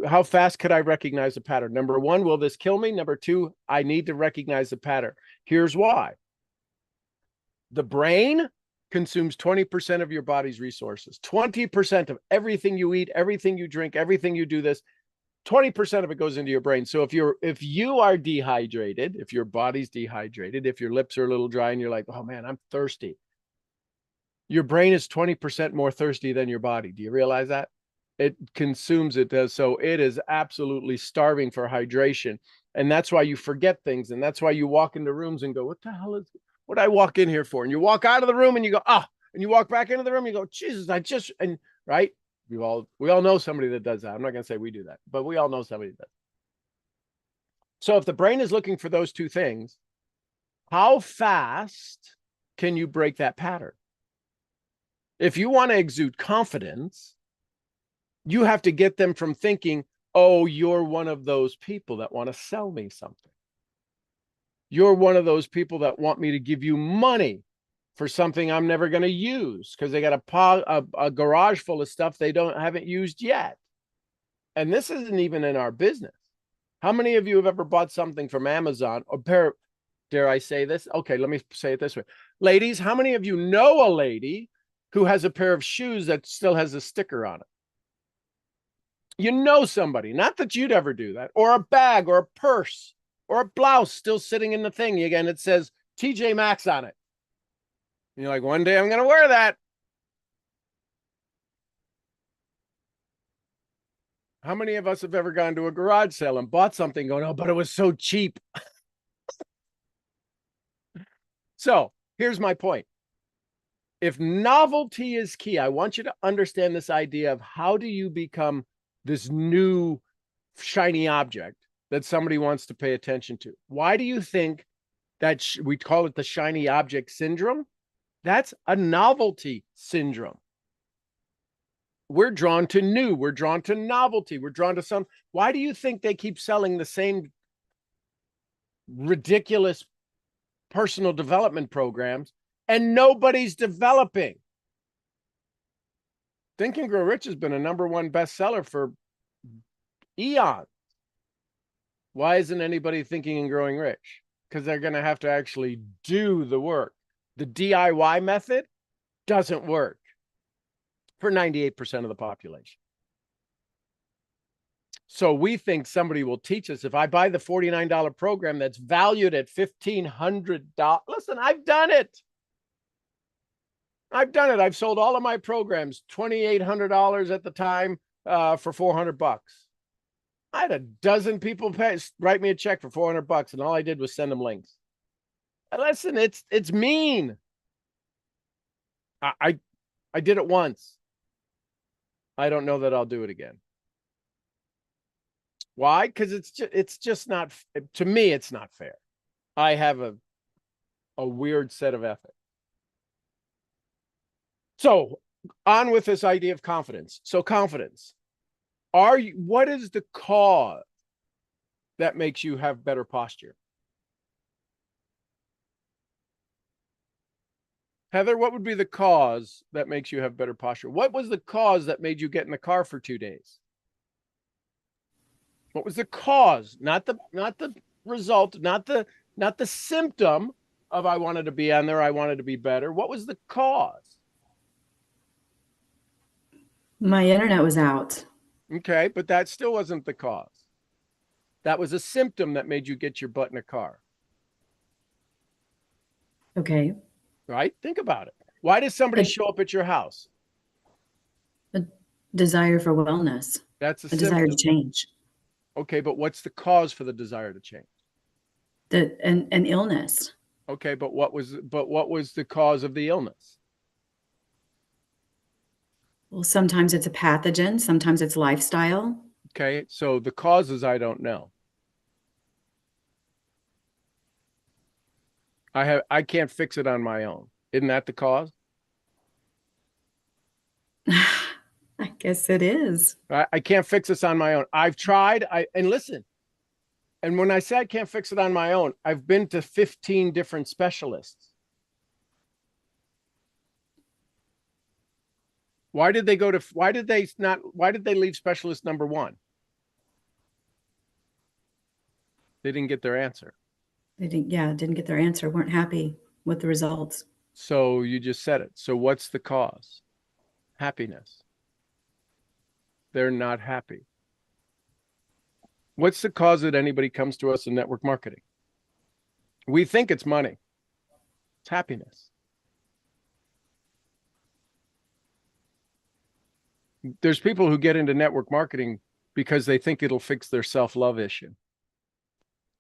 A: How fast could I recognize a pattern? Number one, will this kill me? Number two, I need to recognize the pattern. Here's why. The brain consumes 20% of your body's resources. 20% of everything you eat, everything you drink, everything you do this, 20% of it goes into your brain. So if you are dehydrated, if your body's dehydrated, if your lips are a little dry and you're like, oh man, I'm thirsty. Your brain is 20% more thirsty than your body. Do you realize that? It consumes it. So it is absolutely starving for hydration. And that's why you forget things. And that's why you walk into rooms and go, what the hell is what I walk in here for? And you walk out of the room and you go, and you walk back into the room and you go, Jesus, right? We all know somebody that does that. I'm not going to say we do that, but we all know somebody that does. So if the brain is looking for those two things, how fast can you break that pattern? If you want to exude confidence, you have to get them from thinking, oh, you're one of those people that want to sell me something. You're one of those people that want me to give you money for something I'm never going to use because they got a garage full of stuff they haven't used yet. And this isn't even in our business. How many of you have ever bought something from Amazon or dare I say this? Okay, let me say it this way. Ladies, how many of you know a lady who has a pair of shoes that still has a sticker on it? You know somebody, not that you'd ever do that, or a bag or a purse or a blouse still sitting in the thing. Again, it says TJ Maxx on it. And you're like, one day I'm going to wear that. How many of us have ever gone to a garage sale and bought something going, oh, but it was so cheap. So here's my point. If novelty is key, I want you to understand this idea of how do you become this new shiny object that somebody wants to pay attention to. Why do you think that we call it the shiny object syndrome? That's a novelty syndrome. We're drawn to new. We're drawn to novelty. We're drawn to some. Why do you think they keep selling the same ridiculous personal development programs and nobody's developing? Think and Grow Rich has been a #1 bestseller for eons. Why isn't anybody thinking and growing rich? Because they're going to have to actually do the work. The DIY method doesn't work for 98% of the population. So we think somebody will teach us. If I buy the $49 program that's valued at $1,500, listen, I've done it. I've sold all of my programs, $2,800 at the time for $400. I had a dozen people write me a check for $400, and all I did was send them links. And listen, it's mean. I did it once. I don't know that I'll do it again. Why? Because it's just not, to me, it's not fair. I have a weird set of ethics. So on with this idea of confidence. So confidence. What is the cause that makes you have better posture? Heather, what would be the cause that makes you have better posture? What was the cause that made you get in the car for 2 days? What was the cause? Not the result, not the symptom. of I wanted to be on there, I wanted to be better? What was the cause?
C: My internet was out.
A: Okay, but that still wasn't the cause. That was a symptom that made you get your butt in a car,
C: Okay.
A: right? Think about it. Why does somebody
C: A-
A: show up at your house?
C: A desire for wellness,
A: That's a
C: a desire
A: symptom.
C: to change,
A: Okay, but what's the cause for the desire to change?
C: an illness.
A: Okay, but what was the cause of the illness?
C: Well, sometimes it's a pathogen, sometimes it's lifestyle.
A: Okay, so the causes I don't know. I can't fix it on my own. Isn't that the cause?
C: I guess it is.
A: I can't fix this on my own. I've tried. And listen. And when I say I can't fix it on my own, I've been to 15 different specialists. Why did they leave specialist number 1? They didn't get their answer.
C: They didn't get their answer, weren't happy with the results.
A: So you just said it. So what's the cause? Happiness. They're not happy. What's the cause that anybody comes to us in network marketing? We think it's money. It's happiness. There's people who get into network marketing because they think it'll fix their self-love issue.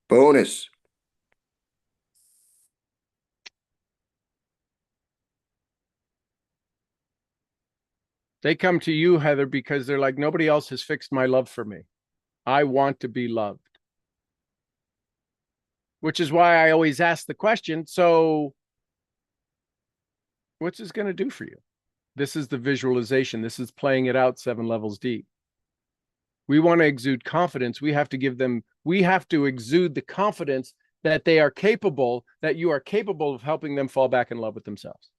F: Bonus.
A: They come to you, Heather, because they're like, nobody else has fixed my love for me. I want to be loved. Which is why I always ask the question, so what's this going to do for you? This is the visualization. This is playing it out 7 levels deep. We want to exude confidence. We have to exude the confidence that they are capable, that you are capable of helping them fall back in love with themselves.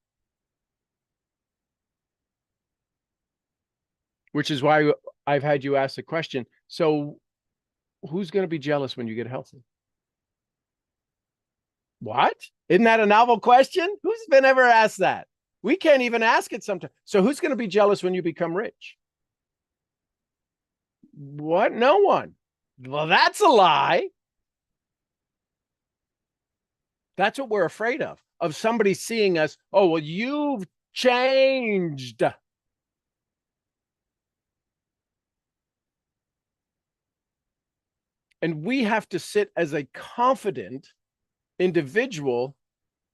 A: Which is why I've had you ask the question, so who's going to be jealous when you get healthy? What? Isn't that a novel question? Who's been ever asked that? We can't even ask it sometimes. So who's going to be jealous when you become rich? What? No one. Well, that's a lie. That's what we're afraid of somebody seeing us. Oh, well, you've changed. And we have to sit as a confident individual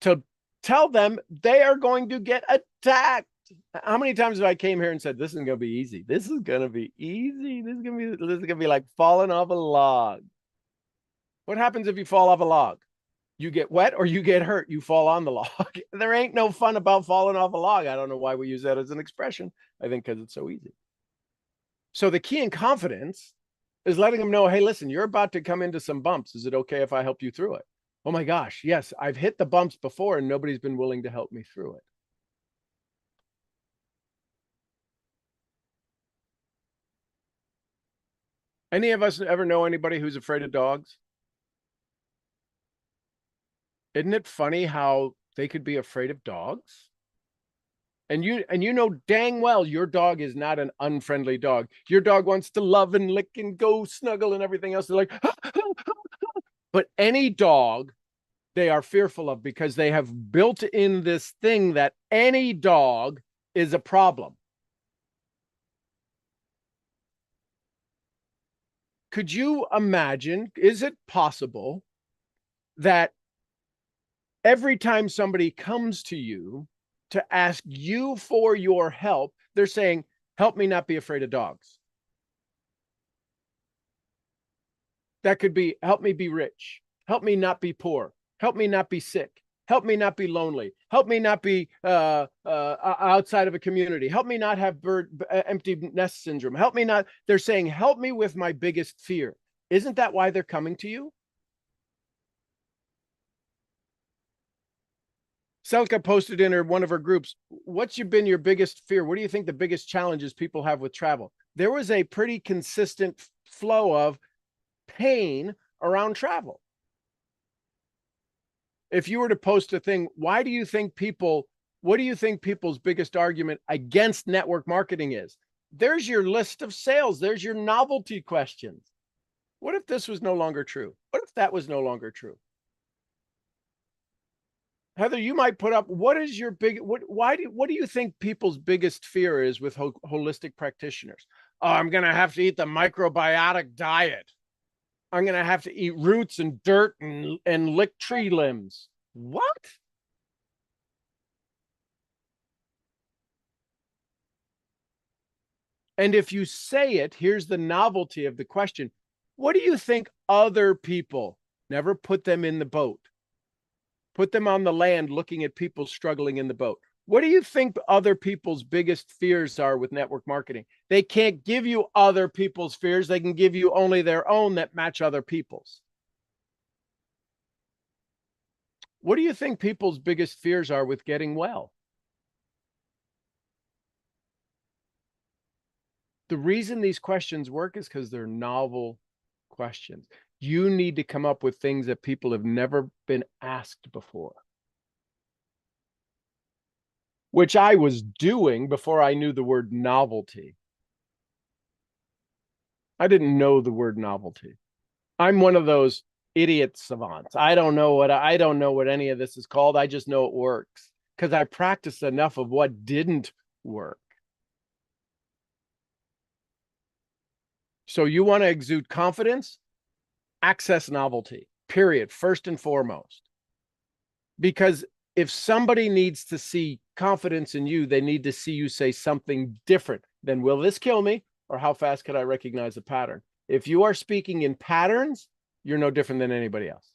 A: to tell them they are going to get attacked. How many times have I came here and said, this is going to be easy. This is going to be easy. This is going to be like falling off a log. What happens if you fall off a log? You get wet or you get hurt. You fall on the log. There ain't no fun about falling off a log. I don't know why we use that as an expression. I think because it's so easy. So the key in confidence is letting them know, hey, listen, you're about to come into some bumps. Is it okay if I help you through it? Oh my gosh, yes, I've hit the bumps before and nobody's been willing to help me through it. Any of us ever know anybody who's afraid of dogs? Isn't it funny how they could be afraid of dogs? And you know dang well your dog is not an unfriendly dog. Your dog wants to love and lick and go snuggle and everything else. They're like, but any dog they are fearful of because they have built in this thing that any dog is a problem. Could you imagine, is it possible that every time somebody comes to you to ask you for your help, they're saying, help me not be afraid of dogs? That could be, help me be rich. Help me not be poor. Help me not be sick. Help me not be lonely. Help me not be outside of a community. Help me not have empty nest syndrome. Help me not. They're saying, help me with my biggest fear. Isn't that why they're coming to you? Selka posted in one of her groups, what's been your biggest fear? What do you think the biggest challenges people have with travel? There was a pretty consistent flow of pain around travel. If you were to post a thing, what do you think people's biggest argument against network marketing is? There's your list of sales. There's your novelty questions. What if this was no longer true? What if that was no longer true? Heather, you might put up, what do you think people's biggest fear is with holistic practitioners? Oh, I'm going to have to eat the microbiotic diet. I'm going to have to eat roots and dirt and lick tree limbs. What? And if you say it, here's the novelty of the question. What do you think other people, never put them in the boat, put them on the land looking at people struggling in the boat. What do you think other people's biggest fears are with network marketing? They can't give you other people's fears. They can give you only their own that match other people's. What do you think people's biggest fears are with getting well? The reason these questions work is because they're novel questions. You need to come up with things that people have never been asked before, which I was doing before I knew the word novelty. I didn't know the word novelty. I'm one of those idiot savants. I don't know what any of this is called. I just know it works because I practiced enough of what didn't work. So you want to exude confidence? Access novelty, period, first and foremost. Because if somebody needs to see confidence in you, they need to see you say something different than, will this kill me? Or how fast could I recognize a pattern? If you are speaking in patterns, you're no different than anybody else.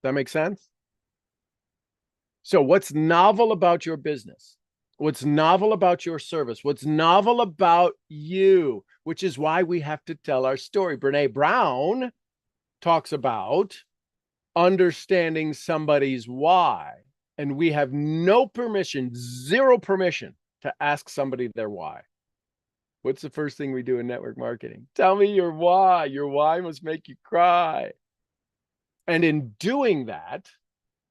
A: That make sense? So what's novel about your business? What's novel about your service? What's novel about you? Which is why we have to tell our story. Brené Brown talks about understanding somebody's why. And we have no permission, zero permission to ask somebody their why. What's the first thing we do in network marketing? Tell me your why. Your why must make you cry. And in doing that,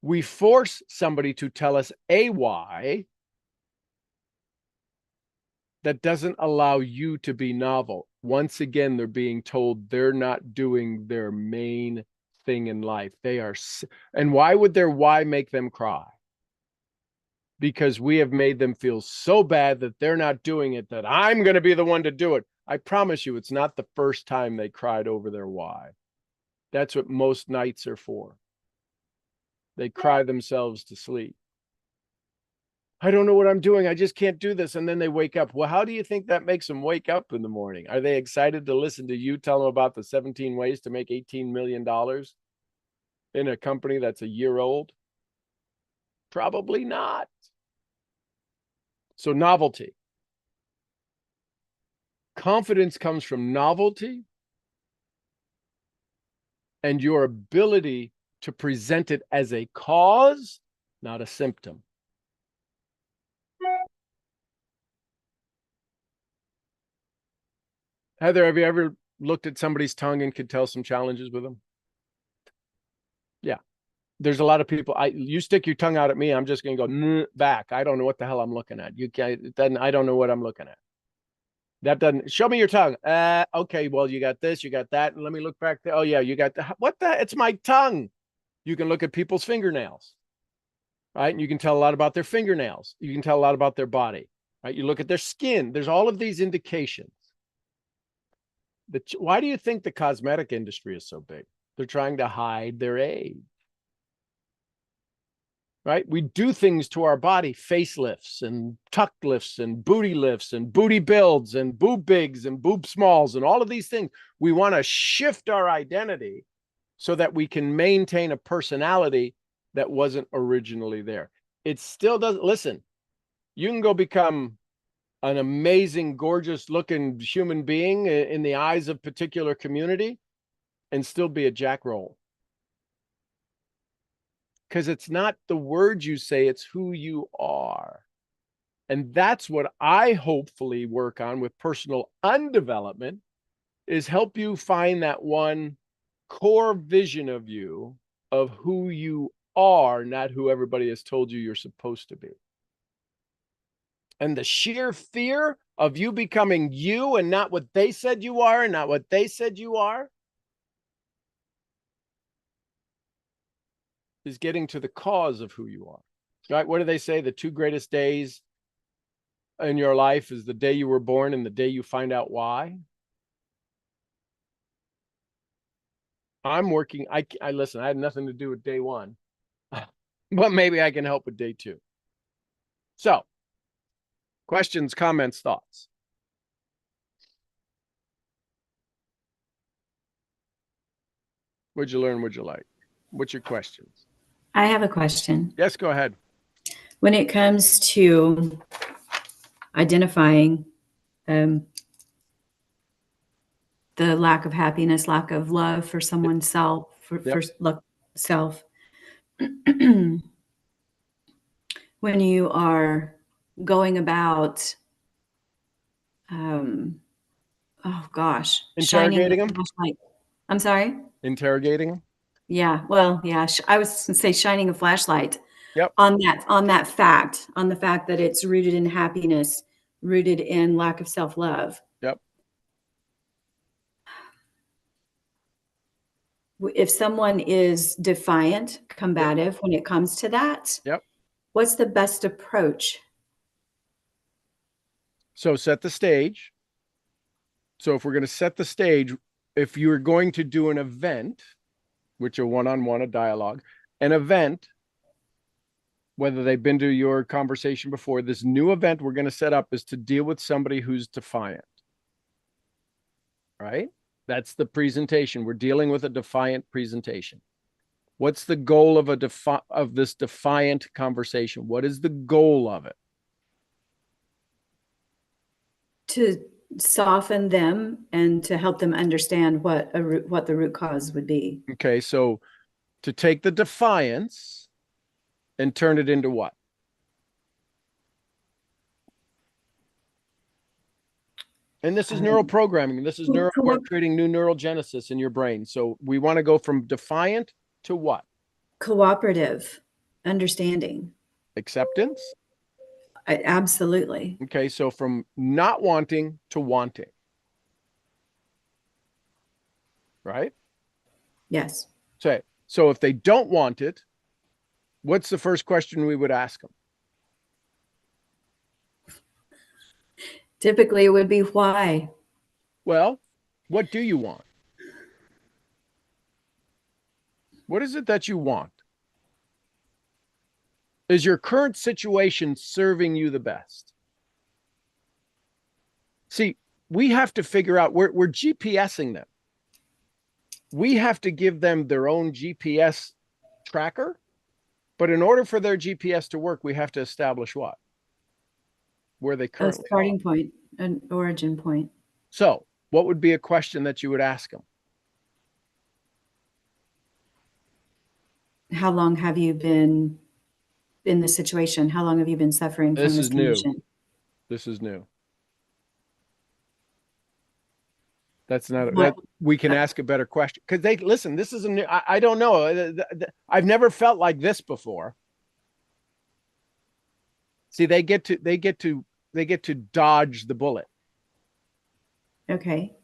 A: we force somebody to tell us a why that doesn't allow you to be novel. Once again, they're being told they're not doing their main thing in life. And why would their why make them cry? Because we have made them feel so bad that they're not doing it, that I'm going to be the one to do it. I promise you, it's not the first time they cried over their why. That's what most nights are for. They cry themselves to sleep. I don't know what I'm doing. I just can't do this. And then they wake up. Well, how do you think that makes them wake up in the morning? Are they excited to listen to you tell them about the 17 ways to make $18 million in a company that's a year old? Probably not. So novelty. Confidence comes from novelty and your ability to present it as a cause, not a symptom. Heather, have you ever looked at somebody's tongue and could tell some challenges with them? Yeah. There's a lot of people, you stick your tongue out at me, I'm just going to go back. I don't know what the hell I'm looking at. I don't know what I'm looking at. That doesn't, show me your tongue. Okay, well, you got this, you got that. And let me look back there. Oh yeah, you got what the, it's my tongue. You can look at people's fingernails, right? And you can tell a lot about their fingernails. You can tell a lot about their body, right? You look at their skin. There's all of these indications. Why do you think the cosmetic industry is so big? They're trying to hide their age. Right? We do things to our body, facelifts and tuck lifts and booty builds and boob bigs and boob smalls and all of these things. We want to shift our identity so that we can maintain a personality that wasn't originally there. It still doesn't, listen, you can go become an amazing, gorgeous looking human being in the eyes of a particular community and still be a jackroll. Because it's not the words you say, it's who you are. And that's what I hopefully work on with personal undevelopment, is help you find that one core vision of you, of who you are, not who everybody has told you you're supposed to be. And the sheer fear of you becoming you and not what they said you are and not what they said you are is getting to the cause of who you are. Right? What do they say? The two greatest days in your life is the day you were born and the day you find out why. I'm working. I listen, I had nothing to do with day one, but maybe I can help with day two. So, questions, comments, thoughts? What'd you learn? What'd you like? What's your questions?
C: I have a question.
A: Yes, go ahead.
C: When it comes to identifying the lack of happiness, lack of love for someone's self, for self, when you are going about, oh gosh,
A: Interrogating
C: shining
A: them?
C: the flashlight. I'm sorry?
A: Interrogating them?
C: Yeah, well, yeah, I was going to say shining a flashlight
A: Yep.
C: on the fact that it's rooted in happiness, rooted in lack of self-love.
A: Yep.
C: If someone is defiant, combative when it comes to that,
A: Yep.
C: what's the best approach?
A: So set the stage. So if we're going to set the stage, if you're going to do an event, which a one-on-one, a dialogue, an event, whether they've been to your conversation before, this new event we're going to set up is to deal with somebody who's defiant. Right? That's the presentation. We're dealing with a defiant presentation. What's the goal of this defiant conversation? What is the goal of it?
C: To soften them and to help them understand what the root cause would be.
A: Okay, so to take the defiance and turn it into what? And this is neural programming. This is creating new neural genesis in your brain. So we want to go from defiant to what?
C: Cooperative, understanding.
A: Acceptance?
C: Absolutely.
A: Okay, so from not wanting to wanting. Right?
C: Yes.
A: So if they don't want it, what's the first question we would ask them?
C: Typically, it would be why.
A: Well, what do you want? What is it that you want? Is your current situation serving you the best? See, we have to figure out, we're GPSing them. We have to give them their own GPS tracker. But in order for their GPS to work, we have to establish what? Where they currently
C: A starting point, an origin point.
A: So what would be a question that you would ask them?
C: How long have you been in this situation? How long have you been suffering from this condition?
A: This is new. That's not that we can ask a better question because they listen. This is a new. I don't know. I've never felt like this before. See, they get to dodge the bullet.
C: Okay.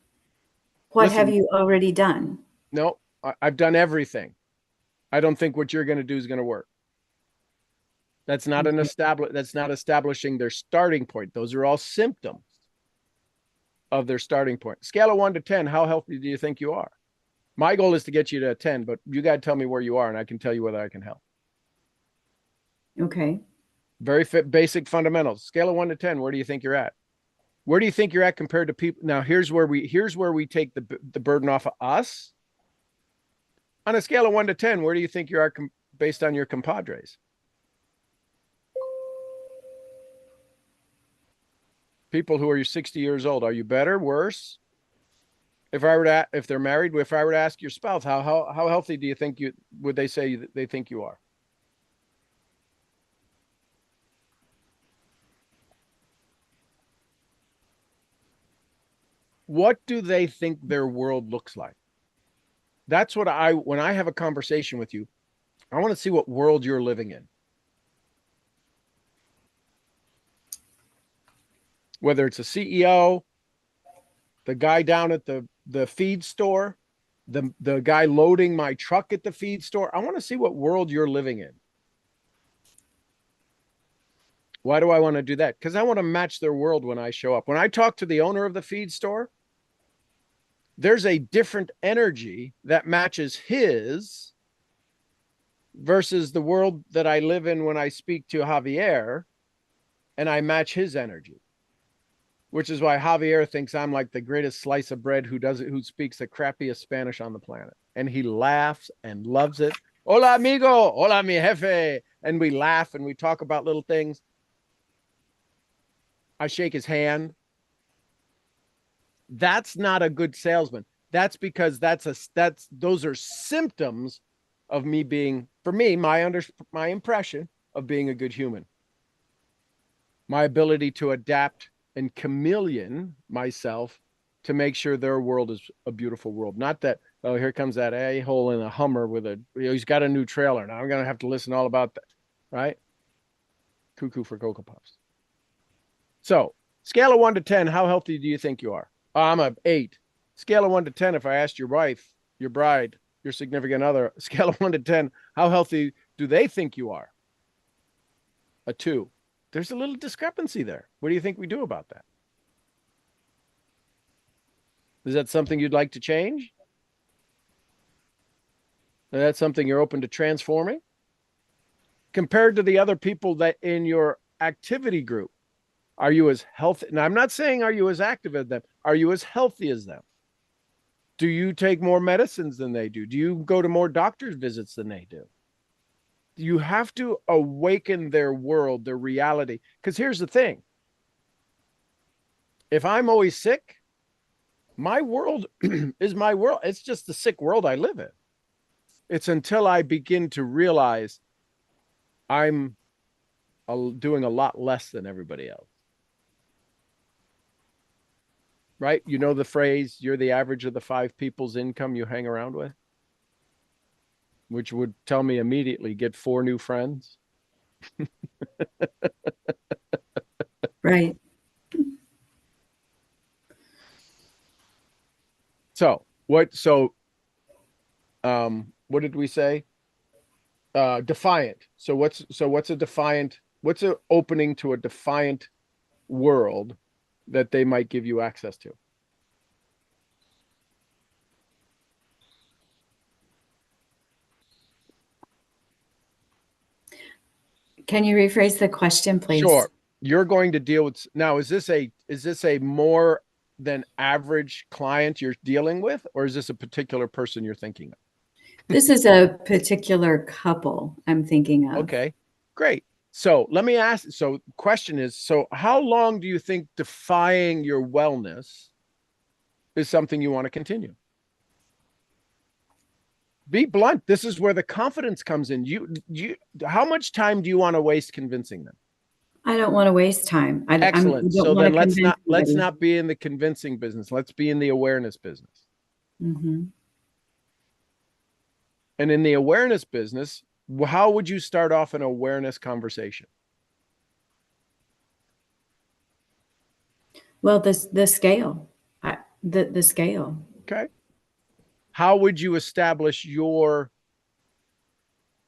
C: What have you already done?
A: No, I've done everything. I don't think what you're going to do is going to work. That's not that's not establishing their starting point. Those are all symptoms of their starting point. Scale of 1 to 10, how healthy do you think you are? My goal is to get you to a 10, but you got to tell me where you are and I can tell you whether I can help.
C: Okay.
A: Very basic fundamentals. Scale of 1 to 10, where do you think you're at? Where do you think you're at compared to people? Now, here's where we take the burden off of us. On a scale of 1 to 10, where do you think you are based on your compadres? People who are 60 years old, are you better, worse? If they're married, if I were to ask your spouse, how healthy do you think would they say they think you are? What do they think their world looks like? That's what when I have a conversation with you, I want to see what world you're living in. Whether it's a CEO, the guy down at the feed store, the guy loading my truck at the feed store. I want to see what world you're living in. Why do I want to do that? Because I want to match their world when I show up. When I talk to the owner of the feed store, there's a different energy that matches his versus the world that I live in when I speak to Javier, and I match his energy. Which is why Javier thinks I'm like the greatest slice of bread who speaks the crappiest Spanish on the planet. And he laughs and loves it. Hola, amigo. Hola, mi jefe. And we laugh and we talk about little things. I shake his hand. That's not a good salesman. That's because those are symptoms of me being, for me, my impression of being a good human. My ability to adapt and chameleon myself to make sure their world is a beautiful world. Not that, oh, here comes that a-hole in a Hummer with he's got a new trailer. Now I'm going to have to listen all about that, right? Cuckoo for Cocoa Puffs. So, scale of 1 to 10, how healthy do you think you are? I'm a 8. Scale of 1 to 10, if I asked your wife, your bride, your significant other, scale of 1 to 10, how healthy do they think you are? A 2. There's a little discrepancy there. What do you think we do about that? Is that something you'd like to change? Is that something you're open to transforming? Compared to the other people that in your activity group, are you as healthy? Now, I'm not saying are you as active as them. Are you as healthy as them? Do you take more medicines than they do? Do you go to more doctor's visits than they do? You have to awaken their world, their reality. Because here's the thing. If I'm always sick, my world is my world. It's just the sick world I live in. It's until I begin to realize I'm doing a lot less than everybody else. Right? You know the phrase, you're the average of the 5 people's income you hang around with? Which would tell me immediately, get 4 new friends.
C: Right.
A: So what did we say? Defiant. So what's a defiant, what's an opening to a defiant world that they might give you access to?
C: Can you rephrase the question, please?
A: Sure. You're going to deal with now. Is this a more than average client you're dealing with, or is this a particular person you're thinking of?
C: This is a particular couple I'm thinking of.
A: Okay, great. So let me ask. So question is, so how long do you think defying your wellness is something you want to continue? Be blunt. This is where the confidence comes in. How much time do you want to waste convincing them?
C: I don't want to waste time.
A: Excellent. So then let's not be in the convincing business. Let's be in the awareness business.
C: Mm-hmm.
A: And in the awareness business, how would you start off an awareness conversation?
C: Well, the scale, the scale.
A: Okay. How would you establish your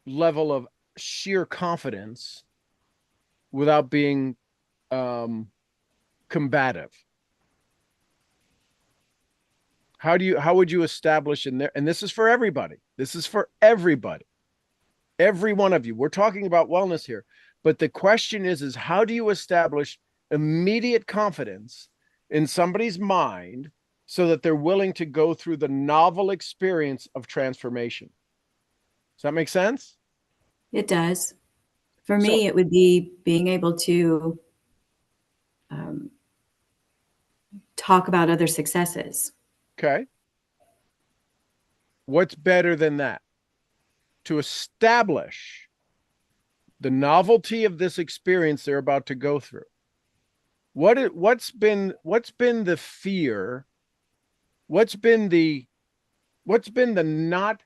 A: level of sheer confidence without being combative? How would you establish in there? And this is for everybody. This is for everybody. Every one of you. We're talking about wellness here. But the question is how do you establish immediate confidence in somebody's mind so that they're willing to go through the novel experience of transformation? Does that make sense?
C: It does. For me, it would be being able to talk about other successes.
A: Okay. What's better than that? To establish the novelty of this experience they're about to go through. What's been the fear? What's been the What's been the not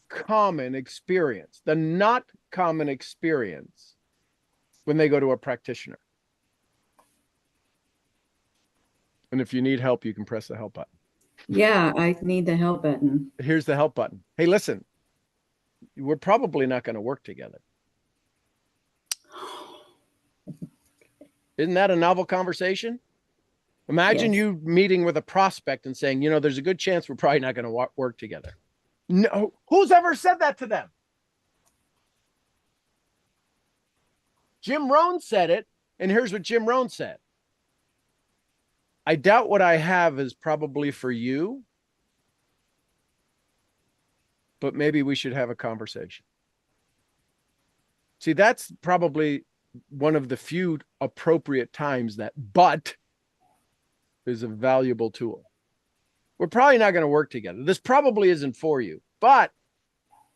A: common experience? The not common experience when they go to a practitioner. And if you need help, you can press the help button.
C: Yeah, I need the help button.
A: Here's the help button. Hey, listen, we're probably not going to work together. Isn't that a novel conversation? Imagine
C: Yes.
A: you meeting with a prospect and saying, there's a good chance we're probably not going to work together. No, who's ever said that to them? Jim Rohn said it, and here's what Jim Rohn said. I doubt what I have is probably for you, but maybe we should have a conversation. See, that's probably one of the few appropriate times that but is a valuable tool. We're probably not going to work together. This probably isn't for you, but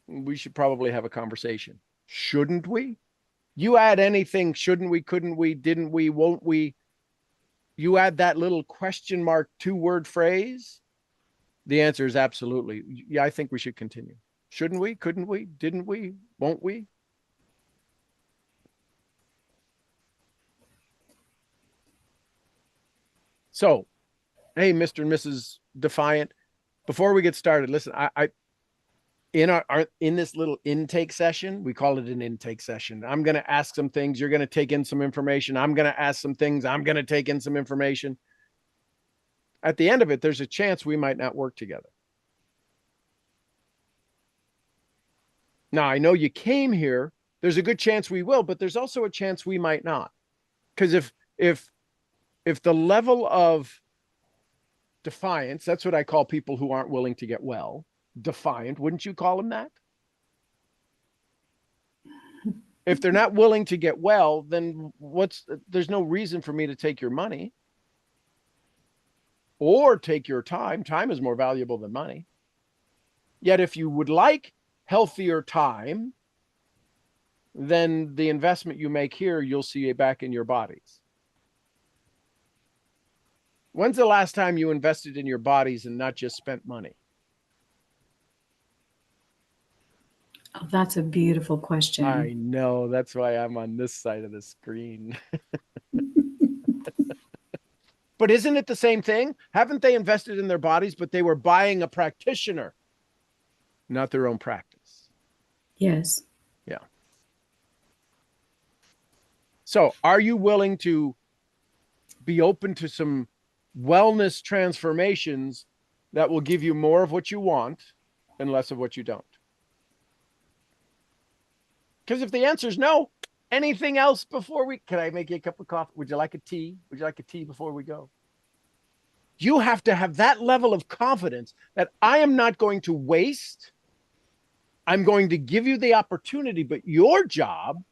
A: we should probably have a conversation. Shouldn't we? You add anything, shouldn't we, couldn't we, didn't we, won't we? You add that little question mark 2-word phrase. The answer is absolutely. Yeah, I think we should continue. Shouldn't we, couldn't we, didn't we, won't we? So, hey, Mr. and Mrs. Defiant, before we get started, listen, I in this little intake session, we call it an intake session. I'm going to ask some things. You're going to take in some information. I'm going to ask some things. I'm going to take in some information. At the end of it, there's a chance we might not work together. Now, I know you came here. There's a good chance we will, but there's also a chance we might not. Because if the level of defiance, that's what I call people who aren't willing to get well, defiant, wouldn't you call them that? If they're not willing to get well, then there's no reason for me to take your money or take your time. Time is more valuable than money. Yet if you would like healthier time, then the investment you make here, you'll see it back in your bodies. When's the last time you invested in your bodies and not just spent money?
C: Oh, that's a beautiful question.
A: I know. That's why I'm on this side of the screen. But isn't it the same thing? Haven't they invested in their bodies, but they were buying a practitioner, not their own practice?
C: Yes.
A: Yeah. So are you willing to be open to some wellness transformations that will give you more of what you want and less of what you don't? Because if the answer is no, anything else before can I make you a cup of coffee? Would you like a tea? Would you like a tea before we go? You have to have that level of confidence that I am not going to waste. I'm going to give you the opportunity, but your job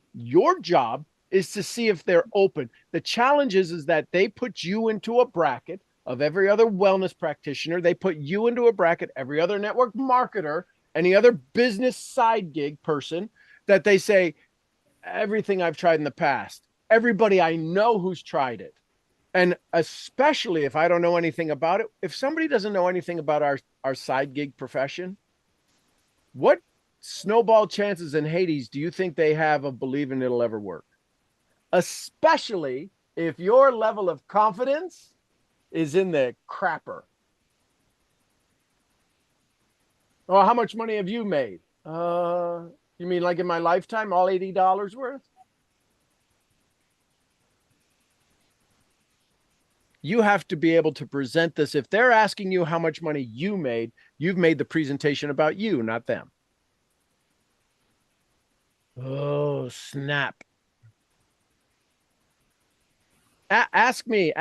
A: is to see if they're open. The challenge is that they put you into a bracket of every other wellness practitioner. They put you into a bracket, every other network marketer, any other business side gig person, that they say, everything I've tried in the past, everybody I know who's tried it. And especially if I don't know anything about it, if somebody doesn't know anything about our side gig profession, what snowball chances in Hades do you think they have of believing it'll ever work? Especially if your level of confidence is in the crapper. Oh, how much money have you made? You mean like in my lifetime, all $80 worth? You have to be able to present this. If they're asking you how much money you made, you've made the presentation about you, not them. Oh, snap. Ask me.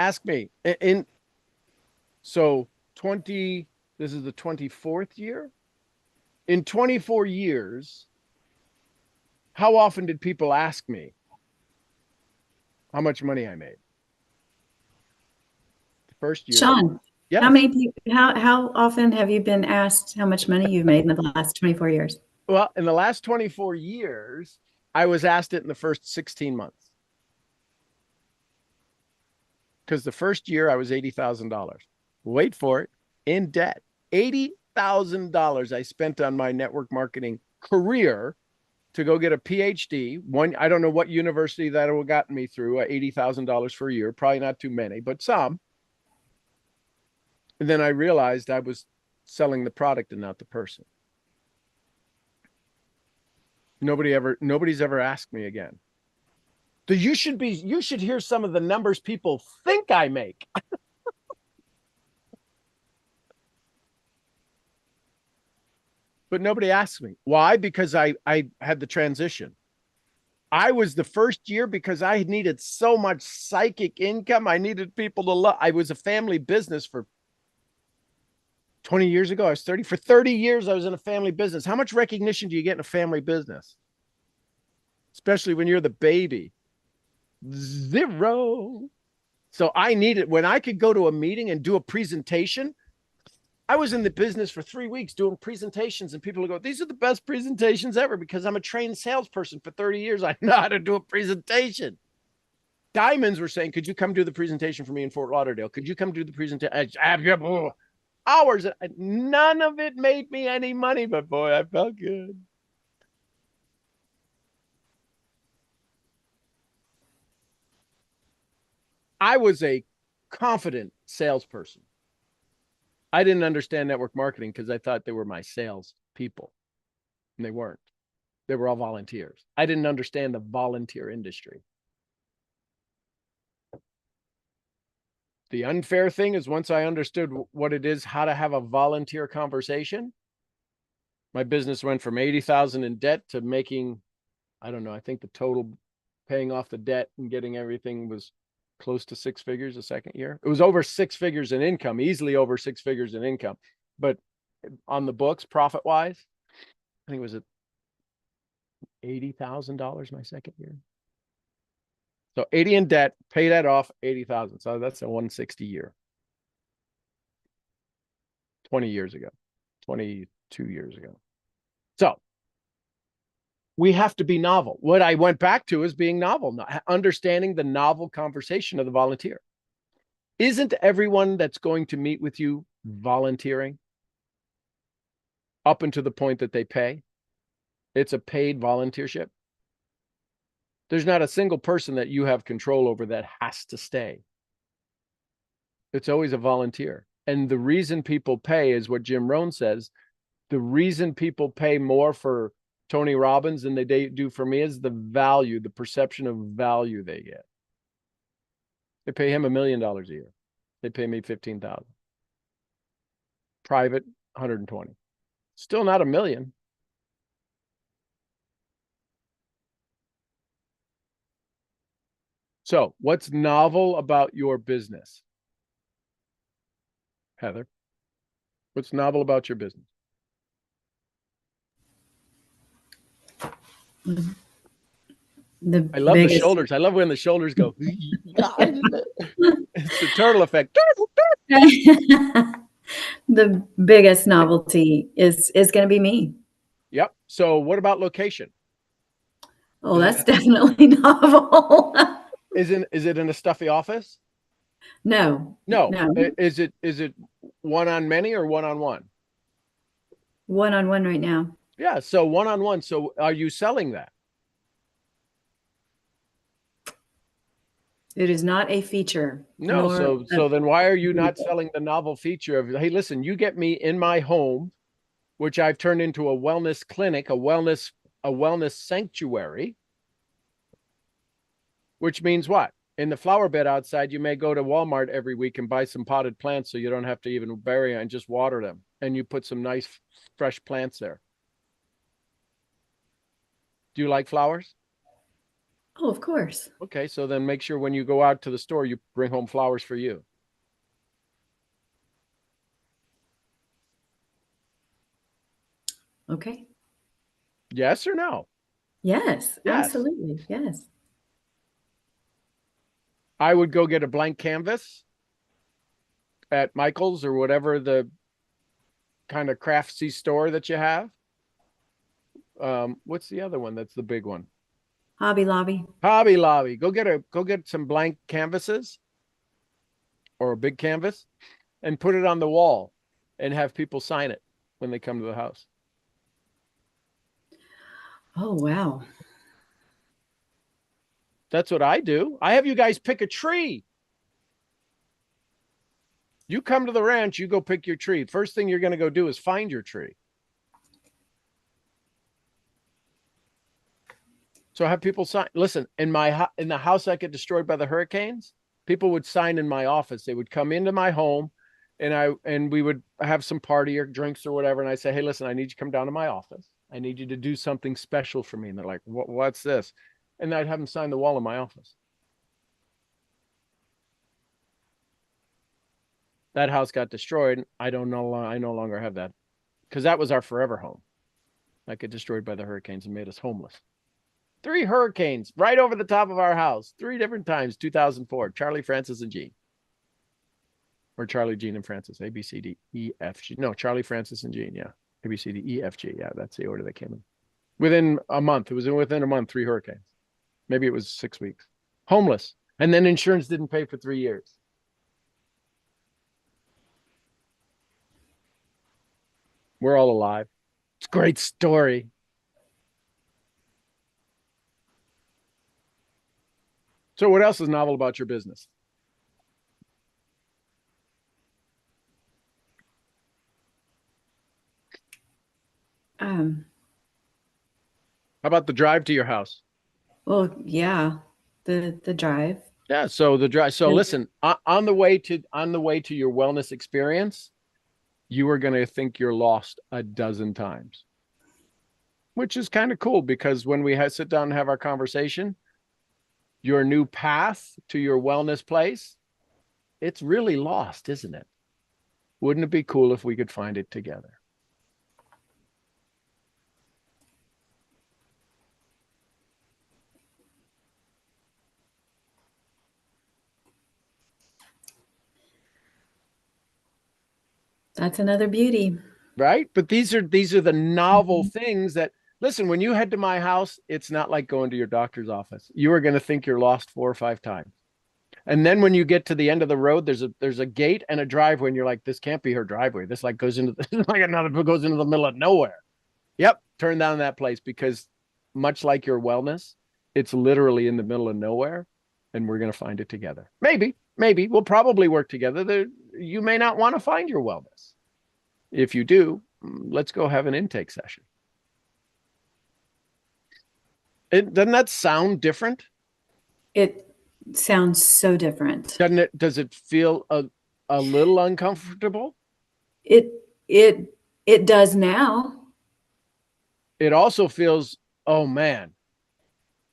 A: So this is the 24th year. In 24 years, how often did people ask me how much money I made? The first year.
C: Sean,
A: yeah.
C: How often have you been asked how much money you've made in the last 24 years?
A: Well, in the last 24 years, I was asked it in the first 16 months. Because the first year I was $80,000. Wait for it, in debt. $80,000 I spent on my network marketing career to go get a PhD. I don't know what university that would have gotten me through $80,000 for a year. Probably not too many, but some. And then I realized I was selling the product and not the person. Nobody's ever asked me again. So you should hear some of the numbers people think I make. But nobody asks me. Why? Because I had the transition. I was the first year because I needed so much psychic income. I needed people to love. I was a family business for 20 years ago. I was 30. For 30 years, I was in a family business. How much recognition do you get in a family business? Especially when you're the baby. Zero. So I needed, when I could go to a meeting and do a presentation, I was in the business for 3 weeks doing presentations, and people would go, these are the best presentations ever, because I'm a trained salesperson for 30 years. I know how to do a presentation. Diamonds were saying, could you come do the presentation for me in Fort Lauderdale? Could you come do the presentation? Hours. None of it made me any money, but boy, I felt good. I was a confident salesperson. I didn't understand network marketing because I thought they were my sales people, and they weren't. They were all volunteers. I didn't understand the volunteer industry. The unfair thing is, once I understood what it is, how to have a volunteer conversation, my business went from 80,000 in debt to making, I don't know, I think the total paying off the debt and getting everything was close to 6 figures a second year. It was over 6 figures in income, easily over 6 figures in income. But on the books, profit wise, I think it was at $80,000 my second year. So 80 in debt, pay that off, 80,000. So that's a 160 year. 20 years ago, 22 years ago. So we have to be novel. What I went back to is being novel, understanding the novel conversation of the volunteer. Isn't everyone that's going to meet with you volunteering up until the point that they pay? It's a paid volunteership. There's not a single person that you have control over that has to stay. It's always a volunteer. And the reason people pay is what Jim Rohn says. The reason people pay more for Tony Robbins than they do for me is the value, the perception of value they get. They pay him $1 million a year. They pay me 15,000. Private, 120. Still not $1 million. So, what's novel about your business? Heather, what's novel about your business? I love the shoulders. I love when the shoulders go. It's the turtle effect.
C: The biggest novelty is going to be me.
A: Yep. So what about location?
C: Oh, that's definitely novel.
A: Is it in a stuffy office?
C: No.
A: Is it one on many or one on one?
C: One on one right now.
A: Yeah. So one on one. So are you selling that?
C: It is not a feature.
A: No. So then why are you not selling the novel feature of, hey, listen, you get me in my home, which I've turned into a wellness clinic, a wellness sanctuary, which means what? In the flower bed outside, you may go to Walmart every week and buy some potted plants so you don't have to even bury and just water them. And you put some nice fresh plants there. Do you like flowers?
C: Oh, of course.
A: Okay, so then make sure when you go out to the store, you bring home flowers for you.
C: Okay.
A: Yes or no?
C: Yes,
A: Yes.
C: absolutely. Yes.
A: I would go get a blank canvas at Michael's or whatever the kind of craftsy store that you have. What's the other one that's the big one?
C: Hobby Lobby.
A: Hobby Lobby. Go get some blank canvases or a big canvas and put it on the wall and have people sign it when they come to the house.
C: Oh, wow.
A: That's what I do. I have you guys pick a tree. You come to the ranch, you go pick your tree. First thing you're going to go do is find your tree. So I have people sign. Listen, in the house that got destroyed by the hurricanes, people would sign in my office. They would come into my home, and we would have some party or drinks or whatever. And I say, hey, listen, I need you to come down to my office. I need you to do something special for me. And they're like, what's this? And I'd have them sign the wall in my office. That house got destroyed. I no longer have that, because that was our forever home. That got destroyed by the hurricanes and made us homeless. 3 hurricanes right over the top of our house, 3 different times. 2004, Charlie, Francis, and Gene. Or Charlie, Gene, and Francis. A, B, C, D, E, F, G. No, Charlie, Francis, and Gene. Yeah. A, B, C, D, E, F, G. Yeah, that's the order they came in. Within a month. It was within a month, 3 hurricanes. Maybe it was 6 weeks. Homeless. And then insurance didn't pay for 3 years. We're all alive. It's a great story. So what else is novel about your business? How about the drive to your house?
C: Well, yeah, the drive.
A: Yeah, so the drive. So
C: Yeah.
A: listen, on the way to your wellness experience, you are going to think you're lost a dozen times, which is kind of cool, because when we sit down and have our conversation, your new path to your wellness place, it's really lost, isn't it? Wouldn't it be cool if we could find it together?
C: That's another beauty.
A: Right? But these are the novel things that, listen, when you head to my house, it's not like going to your doctor's office. You are going to think you're lost 4 or 5 times. And then when you get to the end of the road, there's a gate and a driveway, and you're like, this can't be her driveway. This like goes into goes into the middle of nowhere. Yep, turn down that place, because much like your wellness, it's literally in the middle of nowhere, and we're going to find it together. Maybe we'll probably work together. You may not want to find your wellness. If you do, let's go have an intake session. Doesn't that sound different?
C: It sounds so different.
A: Doesn't it? Does it feel a little uncomfortable?
C: It does now.
A: It also feels, oh man,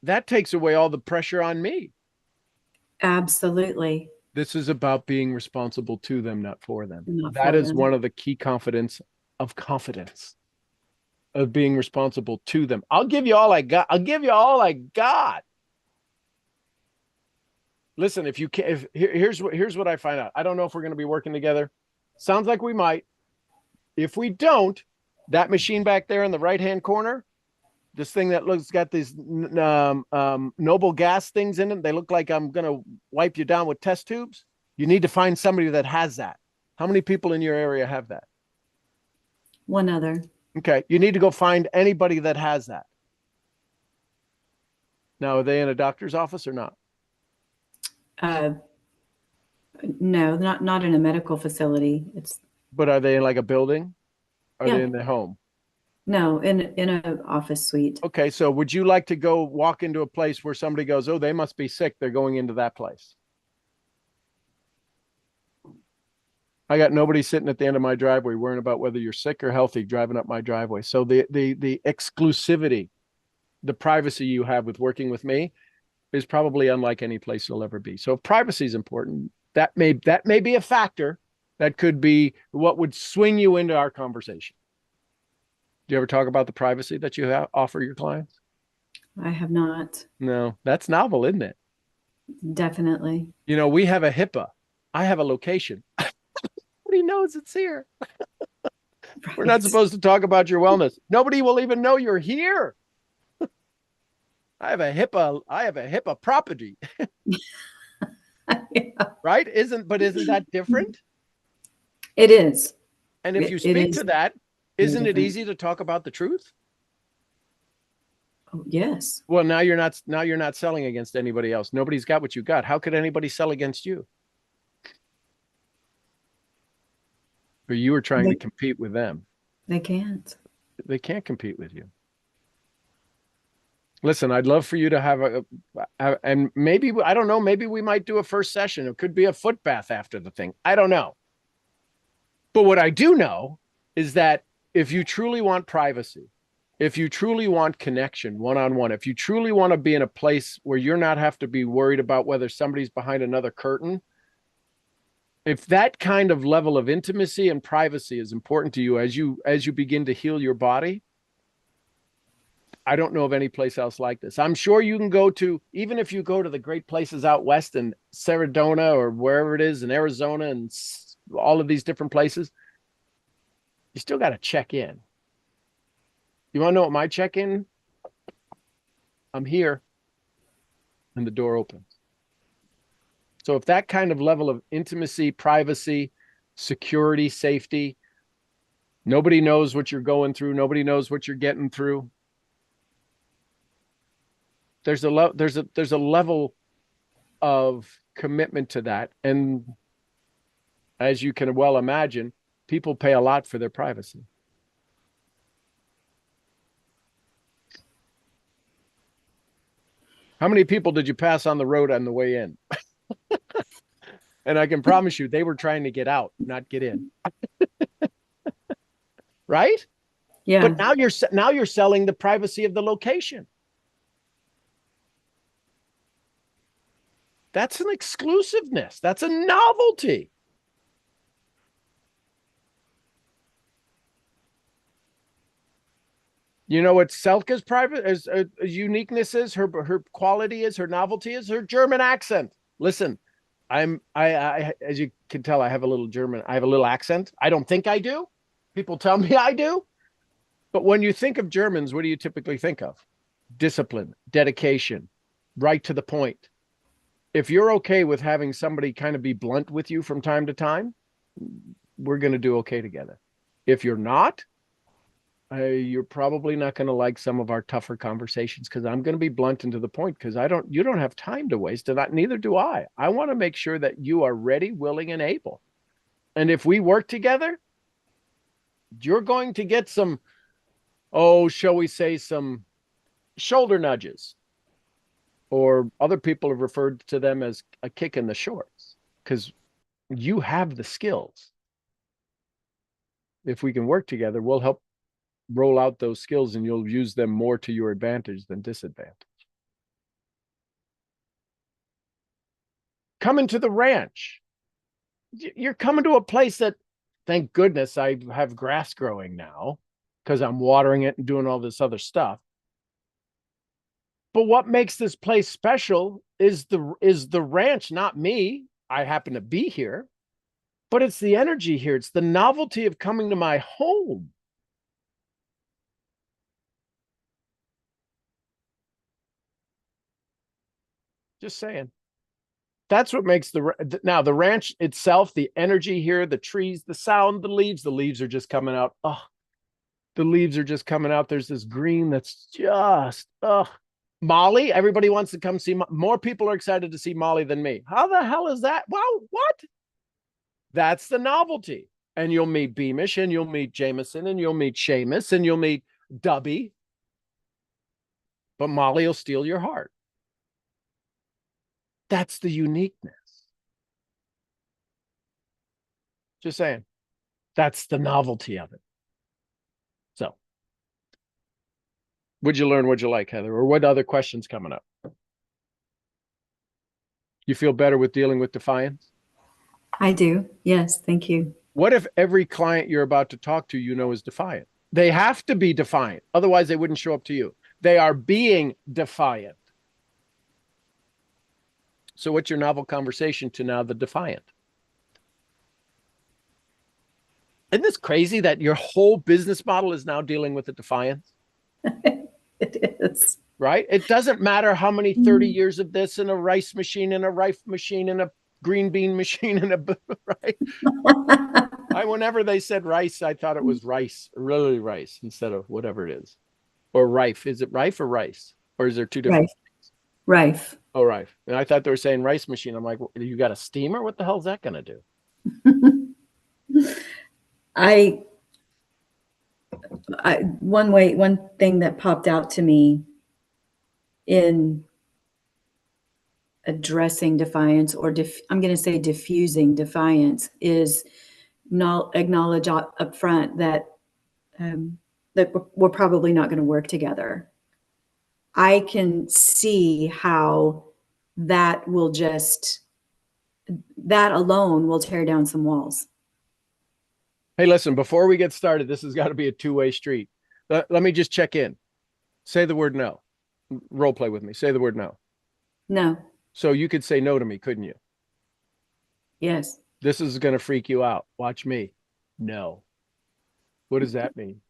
A: that takes away all the pressure on me.
C: Absolutely.
A: This is about being responsible to them, not for them.
C: Not
A: That
C: for
A: is
C: them.
A: one of the key confidence of being responsible to them. I'll give you all I got. Listen, if you can, here's what I find out. I don't know if we're going to be working together. Sounds like we might. If we don't, that machine back there in the right-hand corner, this thing that got these noble gas things in it, they look like I'm going to wipe you down with test tubes. You need to find somebody that has that. How many people in your area have that?
C: One other.
A: Okay. You need to go find anybody that has that. Now, are they in a doctor's office or not?
C: No, not in a medical facility.
A: But are they in like a building? Are
C: Yeah.
A: they in their home?
C: No, in an office suite.
A: Okay. So would you like to go walk into a place where somebody goes, oh, they must be sick, they're going into that place? I got nobody sitting at the end of my driveway worrying about whether you're sick or healthy driving up my driveway. So the exclusivity, the privacy you have with working with me is probably unlike any place you'll ever be. So if privacy is important, that may be a factor that could be what would swing you into our conversation. Do you ever talk about the privacy that you offer your clients?
C: I have not.
A: No, that's novel, isn't it?
C: Definitely.
A: You know, we have a HIPAA. I have a location. Nobody knows it's here. We're not
C: Right.
A: supposed to talk about your wellness. Nobody will even know you're here. I have a HIPAA property,
C: Yeah,
A: right? Isn't that different?
C: it is.
A: And if
C: It-
A: you
C: it
A: speak
C: is
A: to that,
C: very
A: isn't it
C: different.
A: easy to talk about the truth?
C: Oh, yes.
A: Well, now you're not selling against anybody else. Nobody's got what you got. How could anybody sell against you? Or you were trying to compete with them.
C: They can't.
A: They can't compete with you. Listen, I'd love for you to have and maybe, I don't know, maybe we might do a first session. It could be a foot bath after the thing. I don't know. But what I do know is that if you truly want privacy, if you truly want connection one-on-one, if you truly want to be in a place where you're not have to be worried about whether somebody's behind another curtain, if that kind of level of intimacy and privacy is important to you as you begin to heal your body, I don't know of any place else like this. I'm sure you can go to, even if you go to the great places out west in Sedona or wherever it is in Arizona and all of these different places, you still got to check in. You want to know what my check-in? I'm here, and the door opens. So if that kind of level of intimacy, privacy, security, safety, nobody knows what you're going through, nobody knows what you're getting through. There's a level of commitment to that, and as you can well imagine, people pay a lot for their privacy. How many people did you pass on the road on the way in? And I can promise you, they were trying to get out, not get in. Right?
C: Yeah.
A: But now you're selling the privacy of the location. That's an exclusiveness. That's a novelty. You know what Selka's private as uniqueness is, her quality is, her novelty is her German accent. Listen, I as you can tell, I have a little German. I have a little accent. I don't think I do. People tell me I do. But when you think of Germans, what do you typically think of? Discipline, dedication, right to the point. If you're okay with having somebody kind of be blunt with you from time to time, we're going to do okay together. If you're not, you're probably not going to like some of our tougher conversations because I'm going to be blunt and to the point because you don't have time to waste, and neither do I. I want to make sure that you are ready, willing, and able. And if we work together, you're going to get some, shall we say, some shoulder nudges, or other people have referred to them as a kick in the shorts because you have the skills. If we can work together, we'll help roll out those skills and you'll use them more to your advantage than disadvantage. Coming to the ranch. You're coming to a place that, thank goodness, I have grass growing now because I'm watering it and doing all this other stuff. But what makes this place special is the ranch, not me. I happen to be here, but it's the energy here. It's the novelty of coming to my home. Just saying. That's what makes the ranch itself, the energy here, the trees, the sound, the leaves are just coming out. Oh, the leaves are just coming out. There's this green that's just, Molly, everybody wants to come see. More people are excited to see Molly than me. How the hell is that? Wow, what? That's the novelty. And you'll meet Beamish, and you'll meet Jameson, and you'll meet Seamus, and you'll meet Dubby. But Molly will steal your heart. That's the uniqueness. Just saying. That's the novelty of it. So, what'd you learn? What'd you like, Heather? Or what other questions coming up? You feel better with dealing with defiance?
C: I do. Yes. Thank you.
A: What if every client you're about to talk to, is defiant? They have to be defiant. Otherwise, they wouldn't show up to you. They are being defiant. So what's your novel conversation to now the defiant? Isn't this crazy that your whole business model is now dealing with the defiance?
C: It is.
A: Right? It doesn't matter how many 30 years of this and a rice machine and a rife machine and a green bean machine and right? Whenever they said rice, I thought it was rice, really rice, instead of whatever it is. Or rife. Is it rife or rice? Or is there two different?
C: Rife.
A: Oh, rife. And I thought they were saying rice machine. I'm like, you got a steamer? What the hell is that going to do?
C: One thing that popped out to me in addressing defiance, or I'm going to say diffusing defiance, is not acknowledge up front that that we're probably not going to work together. I can see how that alone will tear down some walls.
A: Hey, listen, before we get started, this has got to be a two-way street. Let me just check in. Say the word no. Role play with me. Say the word no.
C: No.
A: So you could say no to me, couldn't you?
C: Yes.
A: This is going to freak you out. Watch me. No. What does that mean?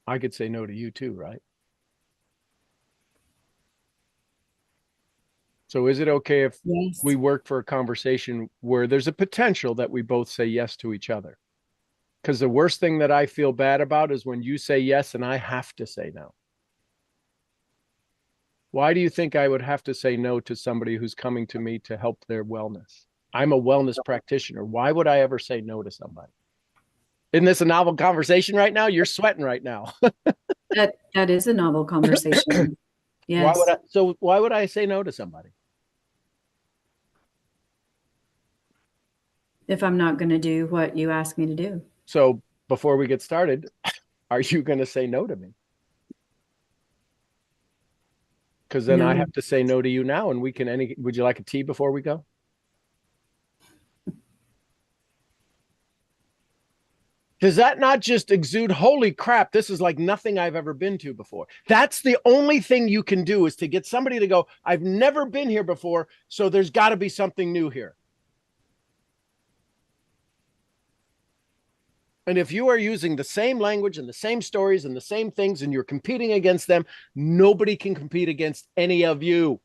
A: I could say no to you too, right? So is it okay if
C: Yes.
A: we work for a conversation where there's a potential that we both say yes to each other? Because the worst thing that I feel bad about is when you say yes and I have to say no. Why do you think I would have to say no to somebody who's coming to me to help their wellness? I'm a wellness practitioner. Why would I ever say no to somebody? Isn't this a novel conversation right now? You're sweating right now.
C: That is a novel conversation. Yes.
A: Why would I say no to somebody?
C: If I'm not going to do what you ask me to do.
A: So before we get started, are you going to say no to me? Because then I
C: No.
A: have to say no to you now, and would you like a tea before we go? Does that not just exude, holy crap, this is like nothing I've ever been to before? That's the only thing you can do, is to get somebody to go, I've never been here before, so there's got to be something new here. And if you are using the same language and the same stories and the same things and you're competing against them, nobody can compete against any of you.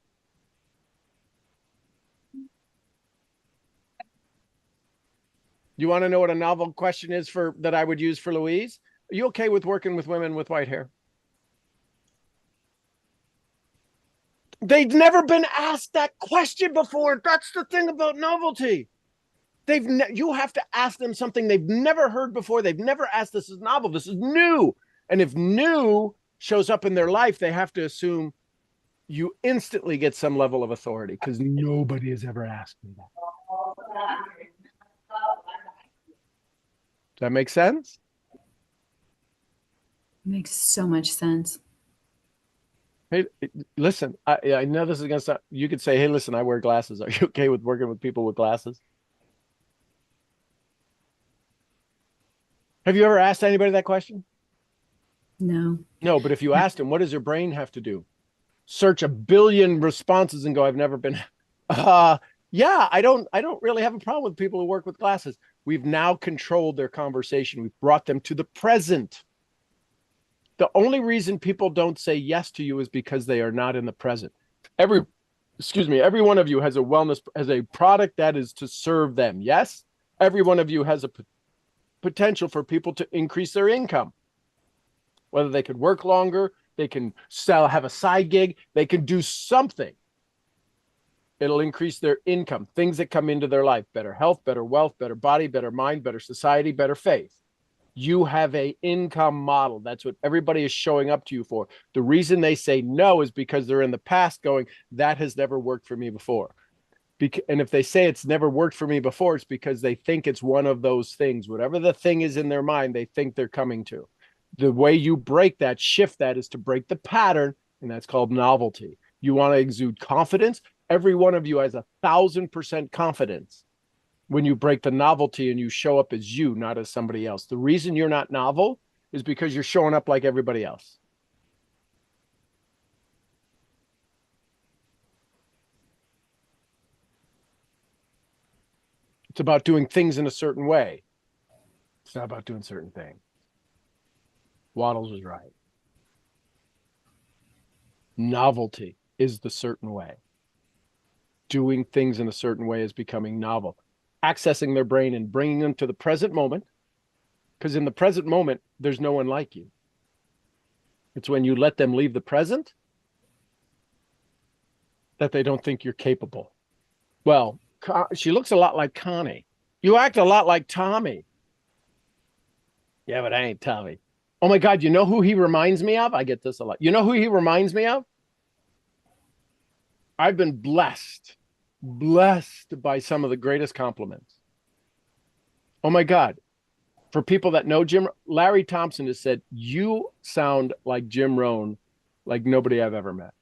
A: You want to know what a novel question is that I would use for Louise? Are you okay with working with women with white hair? They've never been asked that question before. That's the thing about novelty. You have to ask them something they've never heard before. They've never asked. This is novel. This is new. And if new shows up in their life, they have to assume you instantly get some level of authority, because nobody has ever asked me that. Does that make sense?
C: Makes so much sense.
A: Hey, listen, I know this is going to sound, you could say, hey, listen, I wear glasses. Are you okay with working with people with glasses? Have you ever asked anybody that question?
C: No.
A: No, but if you asked them, what does your brain have to do? Search a billion responses and go, I've never been. Yeah, I don't really have a problem with people who work with glasses. We've now controlled their conversation. We've brought them to the present. The only reason people don't say yes to you is because they are not in the present. Every one of you has a product that is to serve them. Yes, every one of you has a potential for people to increase their income. Whether they could work longer, they can have a side gig, they can do something. It'll increase their income, things that come into their life, better health, better wealth, better body, better mind, better society, better faith. You have an income model. That's what everybody is showing up to you for. The reason they say no is because they're in the past going, that has never worked for me before. And if they say it's never worked for me before, it's because they think it's one of those things. Whatever the thing is in their mind, they think they're coming to. The way you break that, shift that, is to break the pattern, and that's called novelty. You want to exude confidence. Every one of you has 1,000% confidence when you break the novelty and you show up as you, not as somebody else. The reason you're not novel is because you're showing up like everybody else. It's about doing things in a certain way. It's not about doing certain things. Waddles was right. Novelty is the certain way. Doing things in a certain way is becoming novel. accessing their brain and bringing them to the present moment. Because in the present moment, there's no one like you. It's when you let them leave the present that they don't think you're capable. Well, she looks a lot like Connie. You act a lot like Tommy. Yeah, but I ain't Tommy. Oh my God, you know who he reminds me of? I get this a lot. You know who he reminds me of? I've been blessed by some of the greatest compliments. Oh my God. For people that know Jim, Larry Thompson has said, you sound like Jim Rohn, like nobody I've ever met.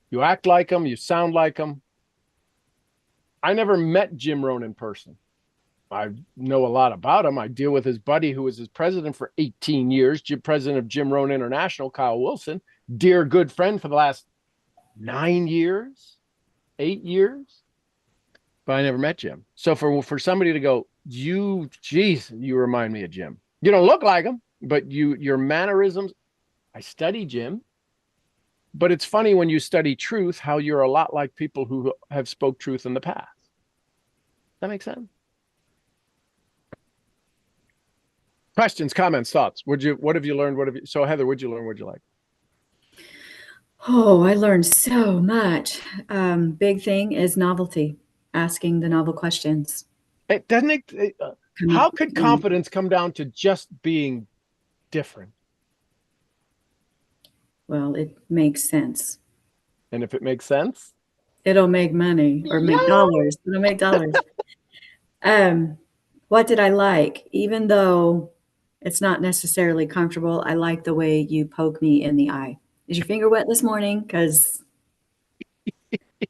A: You act like him, you sound like him. I never met Jim Rohn in person. I know a lot about him. I deal with his buddy who was his president for 18 years, president of Jim Rohn International, Kyle Wilson, dear good friend for the last 9 years, 8 years. But I never met Jim. So for somebody to go, you remind me of Jim. You don't look like him, but your mannerisms, I study Jim. But it's funny when you study truth, how you're a lot like people who have spoke truth in the past. That makes sense? Questions, comments, thoughts. What have you learned? So Heather, what'd you learn? What'd you like?
C: Oh, I learned so much. Big thing is novelty, asking the novel questions.
A: How could confidence come down to just being different?
C: Well, it makes sense.
A: And if it makes sense,
C: it'll make money or make dollars. It'll make dollars. What did I like? Even though it's not necessarily comfortable, I like the way you poke me in the eye. Is your finger wet this morning? Because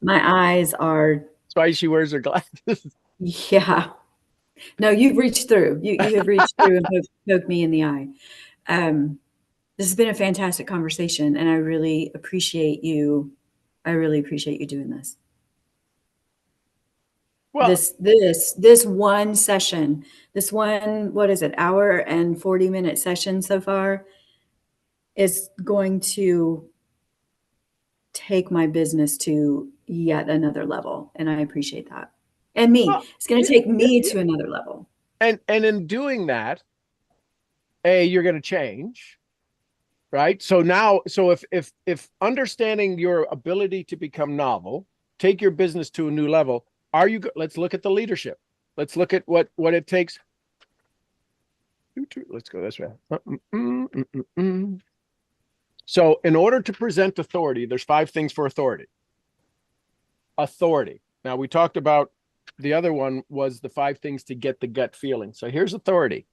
C: my eyes are. That's
A: why she wears her glasses.
C: Yeah. No, you've reached through. You have reached through and poked me in the eye. This has been a fantastic conversation, and I really appreciate you. I really appreciate you doing this. Well, this one session, this one, what is it, hour and 40-minute session so far, is going to take my business to yet another level, and I appreciate that. And me, it's going to take me to another level.
A: And in doing that, you're going to change, right? So now, if understanding your ability to become novel, take your business to a new level, let's look at the leadership. Let's look at what it takes. Let's go this way. So in order to present authority, there's 5 things for authority. Authority. Now we talked about the other one was the 5 things to get the gut feeling. So here's authority.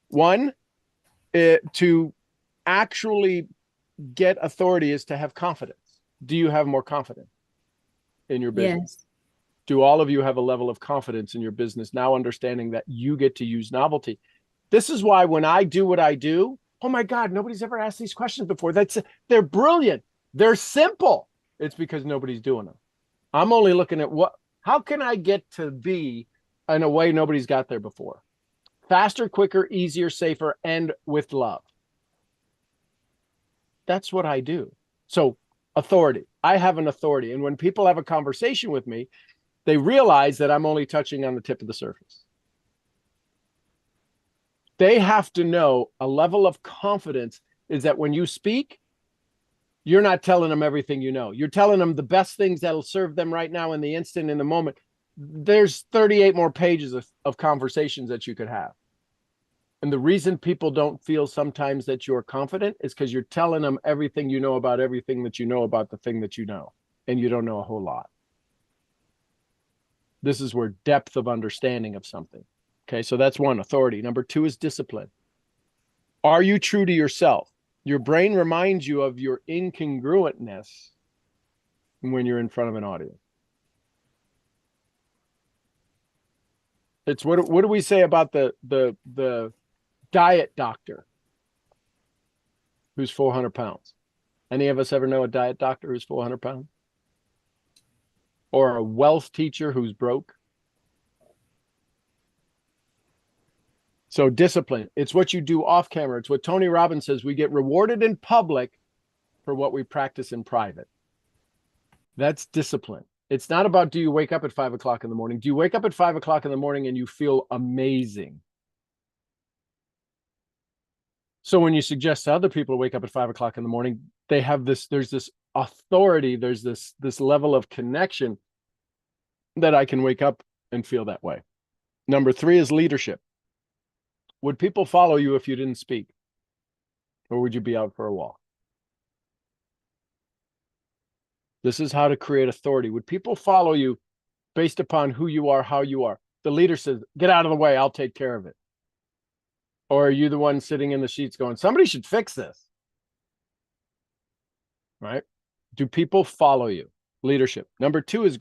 A: 1, to actually get authority is to have confidence. Do you have more confidence in your business?
C: Yes.
A: Do all of you have a level of confidence in your business now, understanding that you get to use novelty? This is why when I do what I do, oh my God, nobody's ever asked these questions before. They're brilliant. They're simple. It's because nobody's doing them. I'm only looking at how can I get to be in a way nobody's got there before? Faster, quicker, easier, safer, and with love. That's what I do. So authority. I have an authority. And when people have a conversation with me, they realize that I'm only touching on the tip of the surface. They have to know a level of confidence is that when you speak, you're not telling them everything you know. You're telling them the best things that'll serve them right now in the instant, in the moment. There's 38 more pages of conversations that you could have. And the reason people don't feel sometimes that you're confident is because you're telling them everything you know about everything that you know about the thing that you know. And you don't know a whole lot. This is where depth of understanding of something. Okay, so that's 1, authority. Number 2 is discipline. Are you true to yourself? Your brain reminds you of your incongruentness when you're in front of an audience. It's what do we say about the diet doctor who's 400 pounds? Any of us ever know a diet doctor who's 400 pounds? Or a wealth teacher who's broke? So discipline, it's what you do off camera. It's what Tony Robbins says, we get rewarded in public for what we practice in private. That's discipline. It's not about, do you wake up at 5 o'clock in the morning? Do you wake up at 5 o'clock in the morning and you feel amazing? So when you suggest to other people to wake up at 5 o'clock in the morning, they have this, there's this authority, there's this level of connection that I can wake up and feel that way. Number 3 is leadership. Would people follow you if you didn't speak? Or would you be out for a walk? This is how to create authority. Would people follow you based upon who you are, how you are? The leader says, get out of the way, I'll take care of it. Or are you the one sitting in the seats going, somebody should fix this? Right? Do people follow you? Leadership. Number 4 is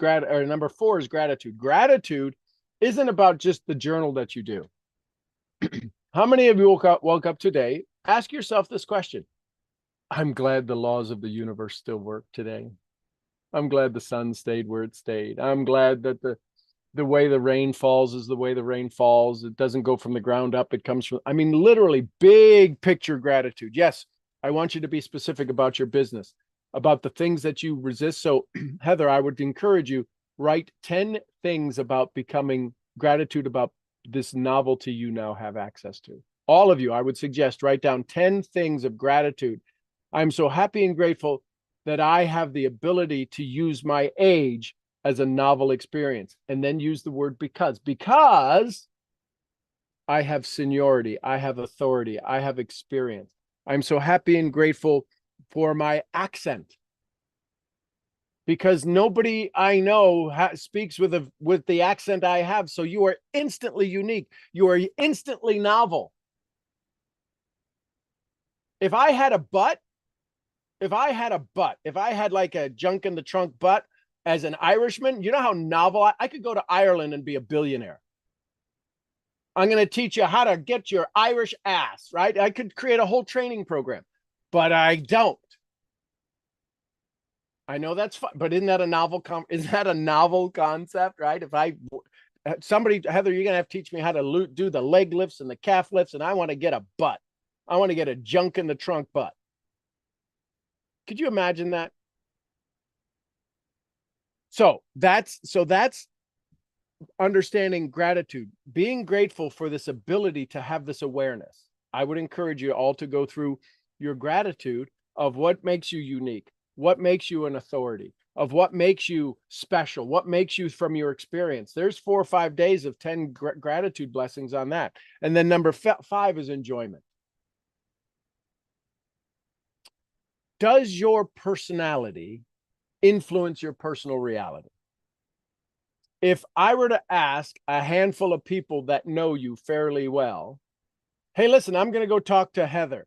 A: gratitude. Gratitude isn't about just the journal that you do. How many of you woke up today? Ask yourself this question. I'm glad the laws of the universe still work today. I'm glad the sun stayed where it stayed. I'm glad that the way the rain falls is the way the rain falls. It doesn't go from the ground up. It comes from, I mean, literally big picture gratitude. Yes, I want you to be specific about your business, about the things that you resist. So Heather, I would encourage you, write 10 things about becoming gratitude about this novelty you now have access to. All of you, I would suggest, write down 10 things of gratitude. I'm so happy and grateful that I have the ability to use my age as a novel experience, and then use the word because I have seniority, I have authority, I have experience. I'm so happy and grateful for my accent, because nobody I know speaks with the accent I have. So you are instantly unique. You are instantly novel. If I had like a junk in the trunk butt as an Irishman, you know how novel I could go to Ireland and be a billionaire. I'm going to teach you how to get your Irish ass, right? I could create a whole training program, but I don't. I know that's fun, but isn't that a novel concept, right? If Heather, you're going to have to teach me how to do the leg lifts and the calf lifts, and I want to get a butt. I want to get a junk in the trunk butt. Could you imagine that? So that's understanding gratitude, being grateful for this ability to have this awareness. I would encourage you all to go through your gratitude of what makes you unique, what makes you an authority, of what makes you special, what makes you from your experience. There's 4 or 5 days of 10 gratitude blessings on that. And then number 5 is enjoyment. Does your personality influence your personal reality? If I were to ask a handful of people that know you fairly well, hey, listen, I'm going to go talk to Heather.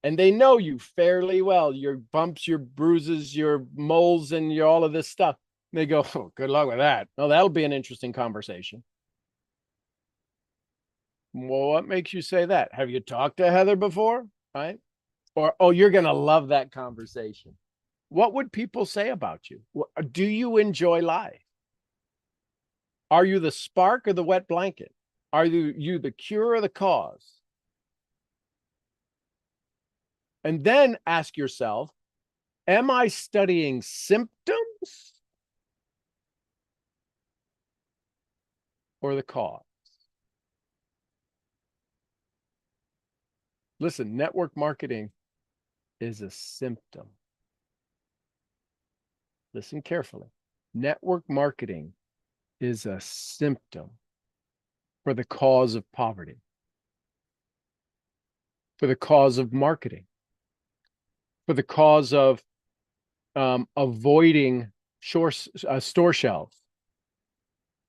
A: And they know you fairly well, your bumps, your bruises, your moles, and your all of this stuff. And they go, oh, good luck with that. Oh, that'll be an interesting conversation. Well, what makes you say that? Have you talked to Heather before? Right? Or, oh, you're going to love that conversation. What would people say about you? Do you enjoy life? Are you the spark or the wet blanket? Are you the cure or the cause? And then ask yourself, am I studying symptoms or the cause? Listen, network marketing is a symptom. Listen carefully. Network marketing is a symptom for the cause of poverty, for the cause of marketing, for the cause of avoiding store shelves.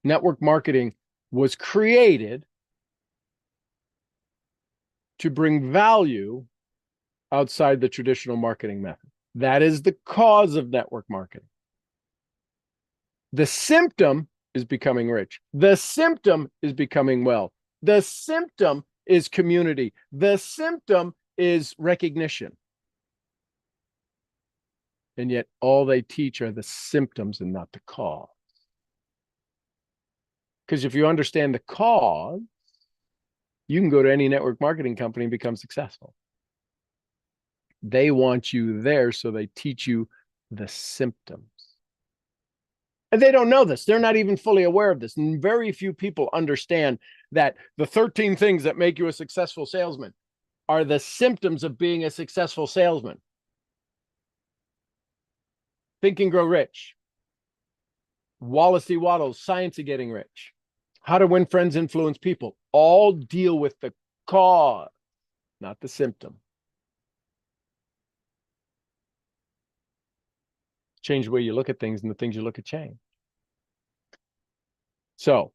A: Network marketing was created to bring value outside the traditional marketing method. That is the cause of network marketing. The symptom is becoming rich. The symptom is becoming well. The symptom is community. The symptom is recognition. And yet all they teach are the symptoms and not the cause. Because if you understand the cause, you can go to any network marketing company and become successful. They want you there, so they teach you the symptoms. And they don't know this. They're not even fully aware of this. And very few people understand that the 13 things that make you a successful salesman are the symptoms of being a successful salesman. Think and Grow Rich. Wallace D. Wattles' Science of Getting Rich. How to Win Friends, Influence People. All deal with the cause, not the symptom. Change the way you look at things, and the things you look at change. So,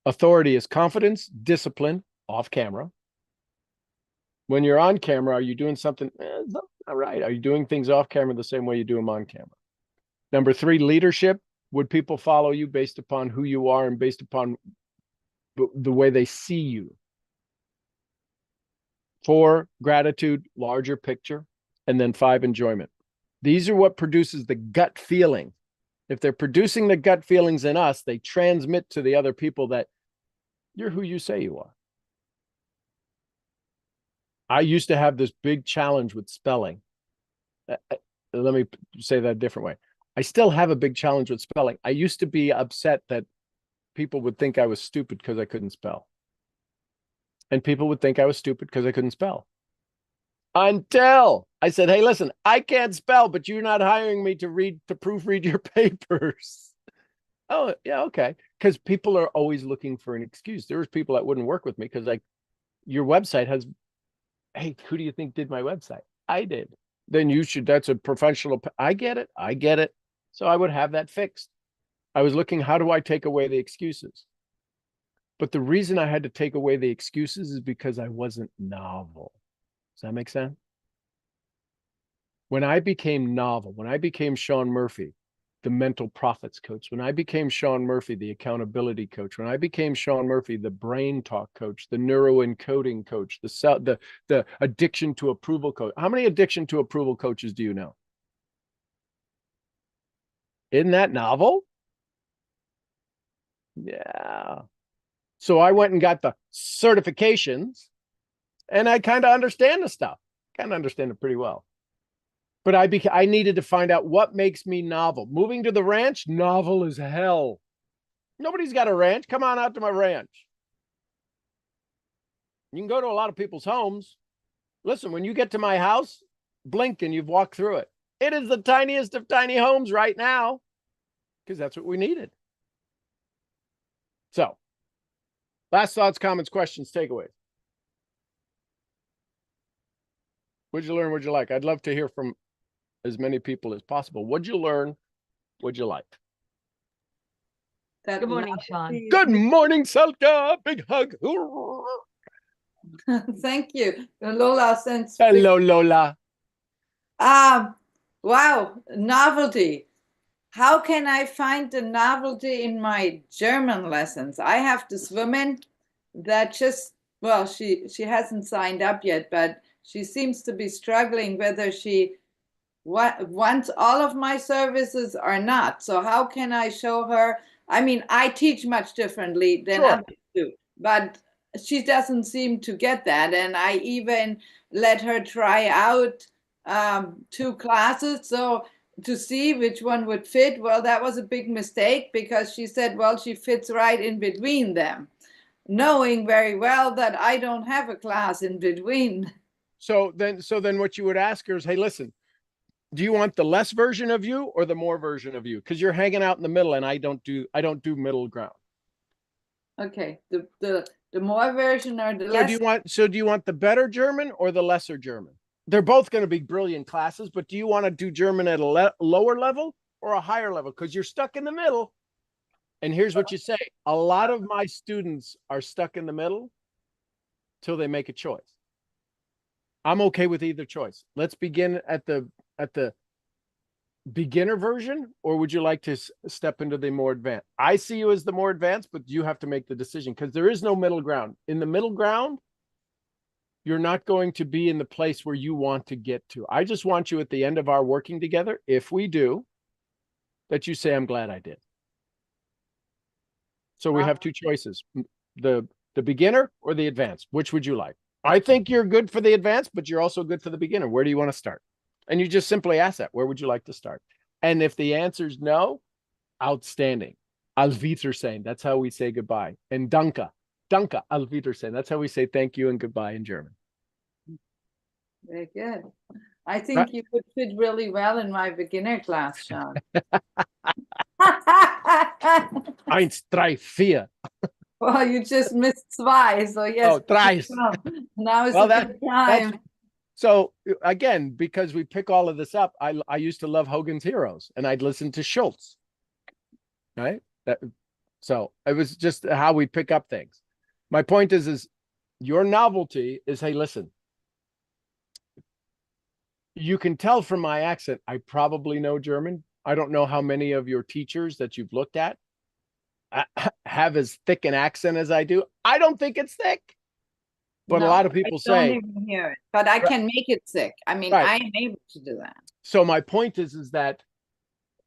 A: authority is confidence, discipline, off camera. When you're on camera, are you doing something? Not right. Are you doing things off camera the same way you do them on camera? Number 3, leadership. Would people follow you based upon who you are and based upon the way they see you? 4, gratitude, larger picture. And then 5, enjoyment. These are what produces the gut feeling. If they're producing the gut feelings in us, they transmit to the other people that you're who you say you are. I used to have this big challenge with spelling. Let me say that a different way. I still have a big challenge with spelling. I used to be upset that people would think I was stupid because I couldn't spell. And people would think I was stupid because I couldn't spell. Until I said, hey, listen, I can't spell, but you're not hiring me to proofread your papers. Oh, yeah, okay. Because people are always looking for an excuse. There was people that wouldn't work with me because, like, your website has, hey, who do you think did my website? I did. Then you should, that's a professional. I get it. I get it. So I would have that fixed. I was looking, how do I take away the excuses? But the reason I had to take away the excuses is because I wasn't novel. Does that make sense? When I became novel, when I became Sean Murphy, the mental profits coach, when I became Sean Murphy, the accountability coach, when I became Sean Murphy, the brain talk coach, the neuroencoding coach, the addiction to approval coach. How many addiction to approval coaches do you know? Isn't that novel? Yeah. So I went and got the certifications, and I kind of understand the stuff. Kind of understand it pretty well. But I needed to find out what makes me novel. Moving to the ranch, novel as hell. Nobody's got a ranch. Come on out to my ranch. You can go to a lot of people's homes. Listen, when you get to my house, blink and you've walked through it. It is the tiniest of tiny homes right now because that's what we needed. So, last thoughts, comments, questions, takeaways. What'd you learn? What'd you like? I'd love to hear from as many people as possible. What'd you learn? What'd you like?
E: Good
G: morning, Sean.
A: Good morning, Selka. Big hug.
E: Thank you. Lola sends.
A: Hello, Lola.
E: Wow, novelty. How can I find the novelty in my German lessons? I have this woman that just, well, she hasn't signed up yet, but she seems to be struggling whether she wants all of my services or not. So how can I show her? I mean, I teach much differently than others do, but she doesn't seem to get that. And I even let her try out 2 classes. So to see which one would fit, well, that was a big mistake because she said, well, she fits right in between them, knowing very well that I don't have a class in between.
A: So then what you would ask her is, hey, listen, do you want the less version of you or the more version of you? Because you're hanging out in the middle, and I don't do middle ground.
E: Okay, the more version or the
A: So
E: less.
A: do you want the better German or the lesser German? They're both going to be brilliant classes, but do you want to do German at a lower level or a higher level? Because you're stuck in the middle. And here's what you say. A lot of my students are stuck in the middle till they make a choice. I'm okay with either choice. Let's begin at the beginner version, or would you like to step into the more advanced? I see you as the more advanced, but you have to make the decision because there is no middle ground. In the middle ground, you're not going to be in the place where you want to get to. I just want you at the end of our working together, if we do, that you say, I'm glad I did. So we have 2 choices, the beginner or the advanced. Which would you like? I think you're good for the advanced, but you're also good for the beginner. Where do you want to start? And you just simply ask that. Where would you like to start? And if the answer is no, Outstanding. Auf Wiedersehen. That's how we say goodbye. And danke. Danke. Auf Wiedersehen. That's how we say thank you and goodbye in German.
E: Very good. I think you would fit really well in my beginner class, Sean.
A: 1, 3, 4.
E: Well, you just missed twice, so yes.
A: Oh, thrice.
E: Now is
A: Well,
E: a good time.
A: So again, because we pick all of this up, I used to love Hogan's Heroes, and I'd listen to Schultz. Right? So it was just how we pick up things. My point is your novelty is, hey, listen, you can tell from my accent, I probably know German. I don't know how many of your teachers that you've looked at have as thick an accent as I do. I don't think it's thick, but a lot of people
E: I don't
A: say,
E: even hear it, but I can make it sick. I mean,
A: Right.
E: I am able to do that.
A: so my point is that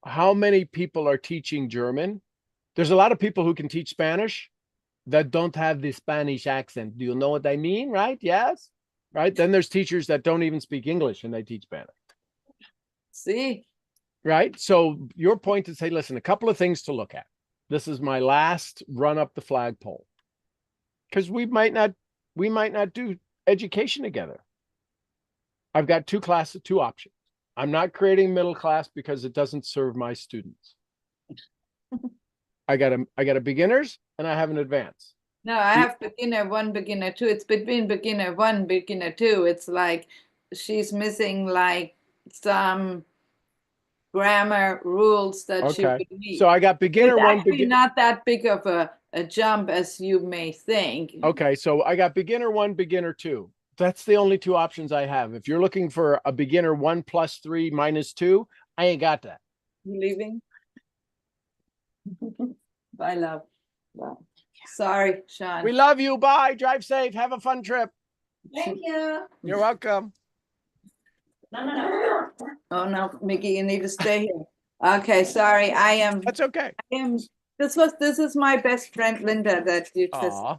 A: how many people are teaching German? There's a lot of people who can teach Spanish that don't have the Spanish accent. Do you know what I mean? Right? Yes. Right. Then there's teachers that don't even speak English and they teach Spanish.
E: See,
A: Right. So your point is, hey, listen, a couple of things to look at. This is my last run up the flagpole, because we might not do education together. I've got two options. I'm not creating middle class because it doesn't serve my students. I got a beginners and I have an advanced.
E: no, I have beginner 1, beginner 2. It's between beginner 1, beginner 2. It's like she's missing like some grammar rules that she
A: Okay.
E: would need.
A: So I got beginner
E: It's
A: one,
E: actually not that big of a jump as you may think.
A: Okay, so I got beginner 1, beginner 2. That's the only two options I have. If you're looking for a beginner 1 + 3 - 2, I ain't got that.
E: You leaving? Bye, love. Bye. Sorry, Sean.
A: We love you. Bye. Drive safe. Have a fun trip.
E: Thank you.
A: You're welcome.
E: Oh no, Mickey, you need to stay here. Okay, sorry.
A: That's okay.
E: This is my best friend Linda that you just
A: Aw.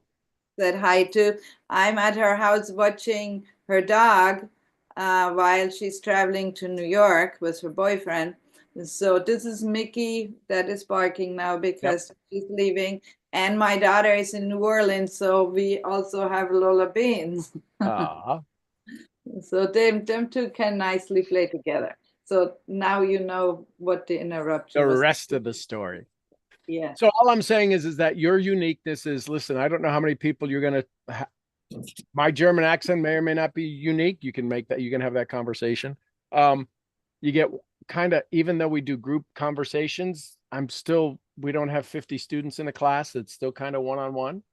E: said hi to. I'm at her house watching her dog while she's traveling to New York with her boyfriend. So this is Mickey that is barking now because she's leaving. And my daughter is in New Orleans, so we also have Lola Beans.
A: Aw.
E: So them two can nicely play together. So now you know what the interruption
A: The
E: was.
A: rest of the story.
E: Yeah.
A: So all I'm saying is that your uniqueness is, listen, I don't know how many people you're going to my German accent may or may not be unique. You can have that conversation. You get kind of, even though we do group conversations, we don't have 50 students in a class. It's still kind of one-on-one.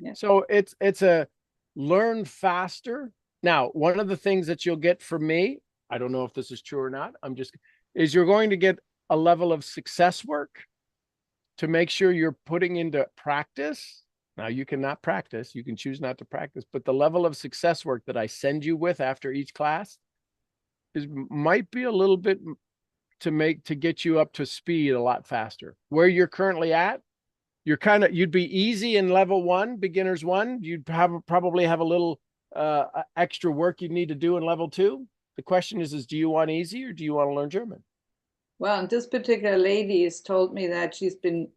E: Yeah.
A: So it's a learn faster. Now, one of the things that you'll get from me, I don't know if this is true or not, is you're going to get a level of success work to make sure you're putting into practice. Now, you cannot practice, you can choose not to practice, but the level of success work that I send you with after each class might be a little bit to get you up to speed a lot faster. Where you're currently at, you'd be easy in level 1, beginners 1. You'd probably have a little extra work you need to do in level 2. The question is do you want easy or do you want to learn German?
E: Well, and this particular lady has told me that she's been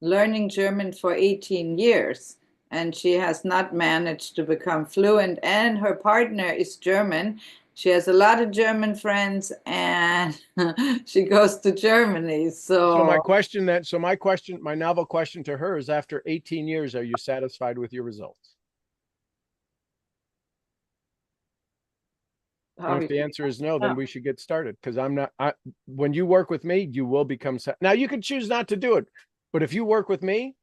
E: learning German for 18 years and she has not managed to become fluent, and her partner is German. She has a lot of German friends and she goes to Germany. So
A: my novel question to her is, after 18 years, are you satisfied with your results? And if the answer is no, then we should get started, because when you work with me, you will become now you can choose not to do it, but if you work with me,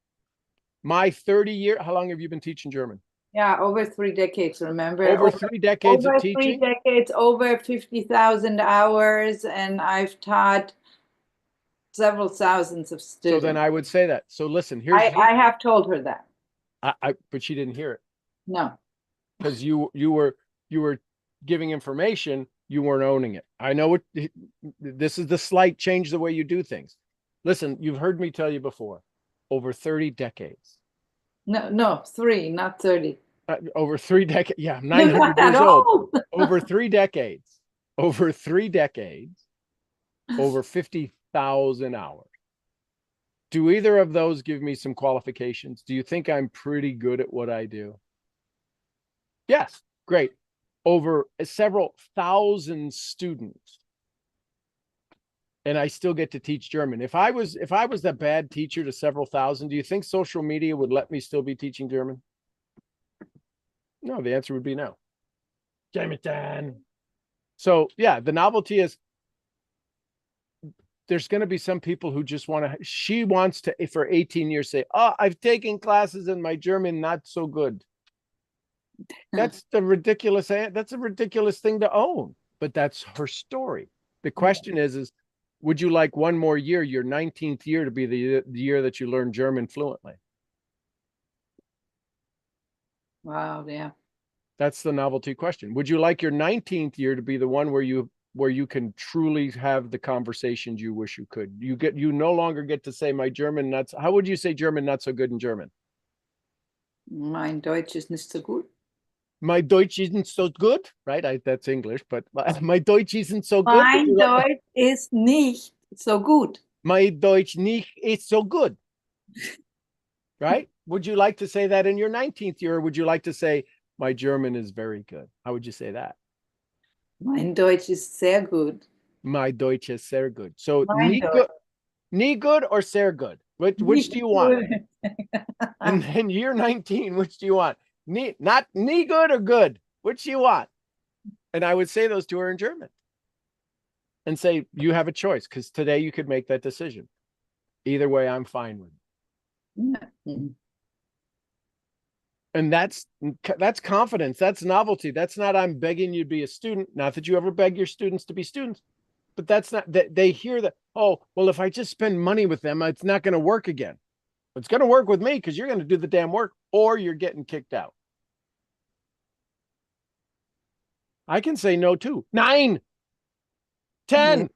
A: my 30-year, how long have you been teaching German?
E: Yeah, over 3 decades, remember?
A: Over 3 decades of
E: over
A: teaching?
E: 3 decades, over 50,000 hours, and I've taught several thousands of students.
A: So then I would say that. So listen,
E: I have told her that.
A: But she didn't hear it.
E: No.
A: Because you were giving information, you weren't owning it. I know this is the slight change the way you do things. Listen, you've heard me tell you before, over 30 decades.
E: No, 3, not 30.
A: Over 3 decades. Yeah, I'm 900 years old. Over 3 decades. Over 3 decades. Over 50,000 hours. Do either of those give me some qualifications? Do you think I'm pretty good at what I do? Yes, great. Over several thousand students. And I still get to teach German. If I was a bad teacher to several thousand, do you think social media would let me still be teaching German? No, the answer would be no. German. So yeah, the novelty is there's going to be some people who just want to, she wants to, for 18 years, say, oh, I've taken classes and my German not so good. That's a ridiculous thing to own, but that's her story. The question is would you like one more year, your 19th year, to be the year that you learn German fluently?
E: Wow, yeah.
A: That's the novelty question. Would you like your 19th year to be the one where you can truly have the conversations you wish you could? You no longer get to say my German nuts. How would you say German not so good in German?
E: Mein Deutsch ist nicht so gut.
A: My Deutsch isn't so good, right? That's English, but my Deutsch isn't so good.
E: Mein Deutsch ist nicht so gut.
A: My Deutsch nicht is so good. Right? Would you like to say that in your 19th year, or would you like to say my German is very good? How would you say that?
E: Mein Deutsch ist sehr gut.
A: My Deutsch is sehr good. So
E: Mein
A: nie good or sehr good? Which do you want? And then year 19, which do you want? Not nie good or good? Which do you want? And I would say those two are in German. And say, you have a choice, because today you could make that decision. Either way, I'm fine with it.
E: Mhm.
A: And that's confidence. That's novelty. That's not, I'm begging you to be a student. Not that you ever beg your students to be students, but that's not that they hear that, oh, well, if I just spend money with them, it's not going to work again. It's going to work with me because you're going to do the damn work, or you're getting kicked out. I can say no too. 9, 10,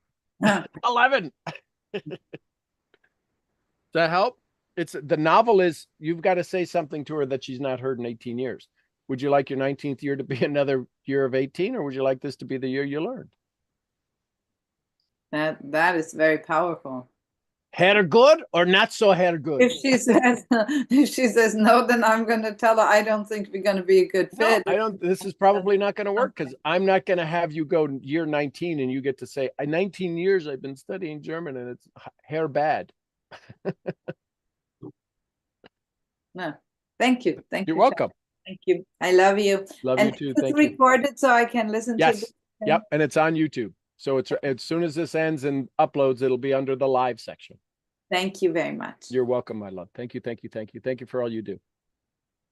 A: 11. Does that help? It's the novel is you've got to say something to her that she's not heard in 18 years. Would you like your 19th year to be another year of 18, or would you like this to be the year you learned?
E: That is very powerful.
A: Hair good or not so hair good?
E: If she says no, then I'm going to tell her I don't think we're going to be a good
A: No,
E: fit.
A: I don't. This is probably not going to work, because I'm not going to have you go year 19 and you get to say, 19 years I've been studying German and it's hair bad.
E: No, thank you. Thank you.
A: You're welcome.
E: Thank you. I love you.
A: Love
E: And
A: you too.
E: it's
A: Thank you.
E: recorded so I can listen to
A: Yes.
E: it.
A: Yep. And it's on YouTube. So it's as soon as this ends and uploads, it'll be under the live section.
E: Thank you very much.
A: You're welcome, my love. Thank you. Thank you. Thank you. Thank you for all you do.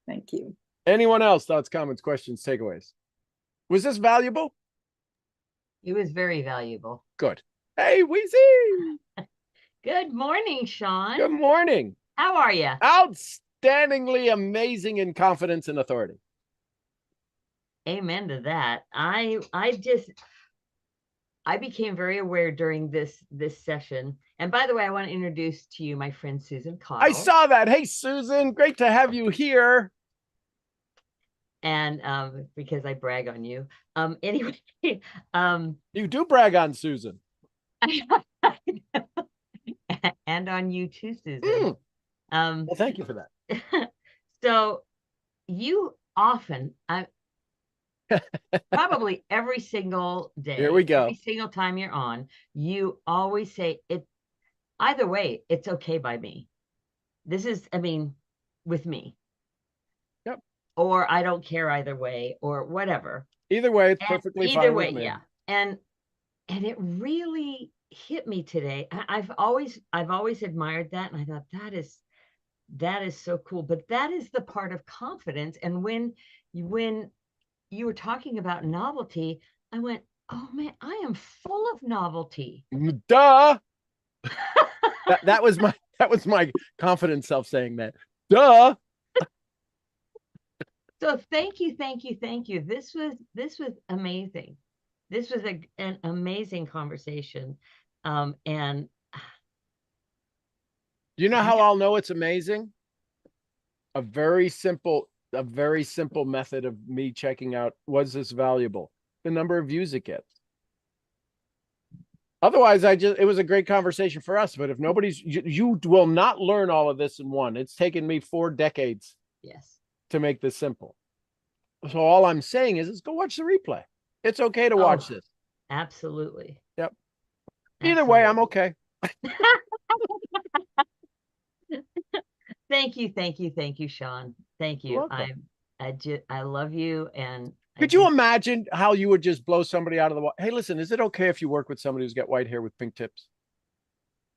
E: Thank you.
A: Anyone else? Thoughts, comments, questions, takeaways? Was this valuable?
G: It was very valuable.
A: Good. Hey, Weezy.
G: Good morning, Sean.
A: Good morning.
G: How are you?
A: Outstandingly amazing in confidence and authority.
G: Amen to that. I became very aware during this session. And by the way, I want to introduce to you my friend Susan Cottle.
A: I saw that. Hey, Susan, great to have you here.
G: And because I brag on you. Anyway,
A: You do brag on Susan.
G: and on you too, Susan.
A: Well, thank you for that.
G: So you often, probably every single day,
A: Here we go.
G: every single time you're on, you always say it. Either way, it's okay by me. This is, I mean, with me.
A: Yep.
G: Or I don't care either way, or whatever.
A: Either way, it's
G: And
A: perfectly
G: either
A: fine
G: way,
A: with me.
G: yeah. And it really hit me today. I've always admired that, and I thought that is so cool. But that is the part of confidence. And when you were talking about novelty, I went, oh man, I am full of novelty.
A: Duh. that was my confident self saying that. Duh.
G: So thank you. This was amazing. This was an amazing conversation. And
A: You know how I'll know it's amazing? A very simple method of me checking out, was this valuable? The number of views it gets. Otherwise, it was a great conversation for us. But if nobody's, you will not learn all of this in one. It's taken me 4 decades
G: Yes.
A: to make this simple. So all I'm saying is go watch the replay. It's okay to watch this.
G: Absolutely.
A: Yep. Either way, I'm
G: Absolutely.
A: okay.
G: Thank you, Sean. Thank
A: You're
G: you.
A: welcome.
G: I love you, and
A: Could you imagine how you would just blow somebody out of the water? Hey, listen, is it okay if you work with somebody who's got white hair with pink tips,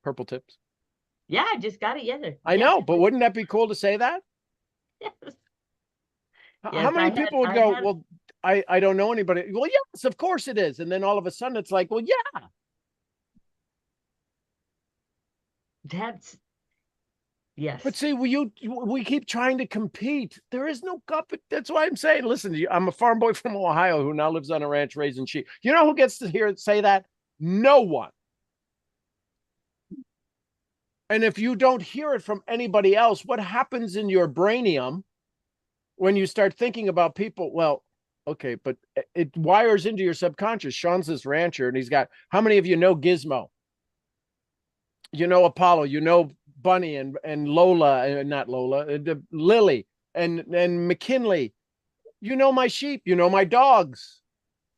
A: purple tips?
G: Yeah, I just got it yesterday.
A: I know, but wouldn't that be cool to say that?
G: Yes.
A: How
G: Yes,
A: many people would go, well, I don't know anybody. Well, yes, of course it is. And then all of a sudden it's like, well, yeah.
G: That's yes.
A: But see, we keep trying to compete. There is no competition. That's why I'm saying, listen, I'm a farm boy from Ohio who now lives on a ranch raising sheep. You know who gets to hear it say that? No one. And if you don't hear it from anybody else, what happens in your brainium when you start thinking about people? Well, okay, but it wires into your subconscious. Sean's this rancher, and he's got, how many of you know Gizmo? You know Apollo, you know Bunny and Lola, not Lola, Lily and McKinley. You know my sheep, you know my dogs.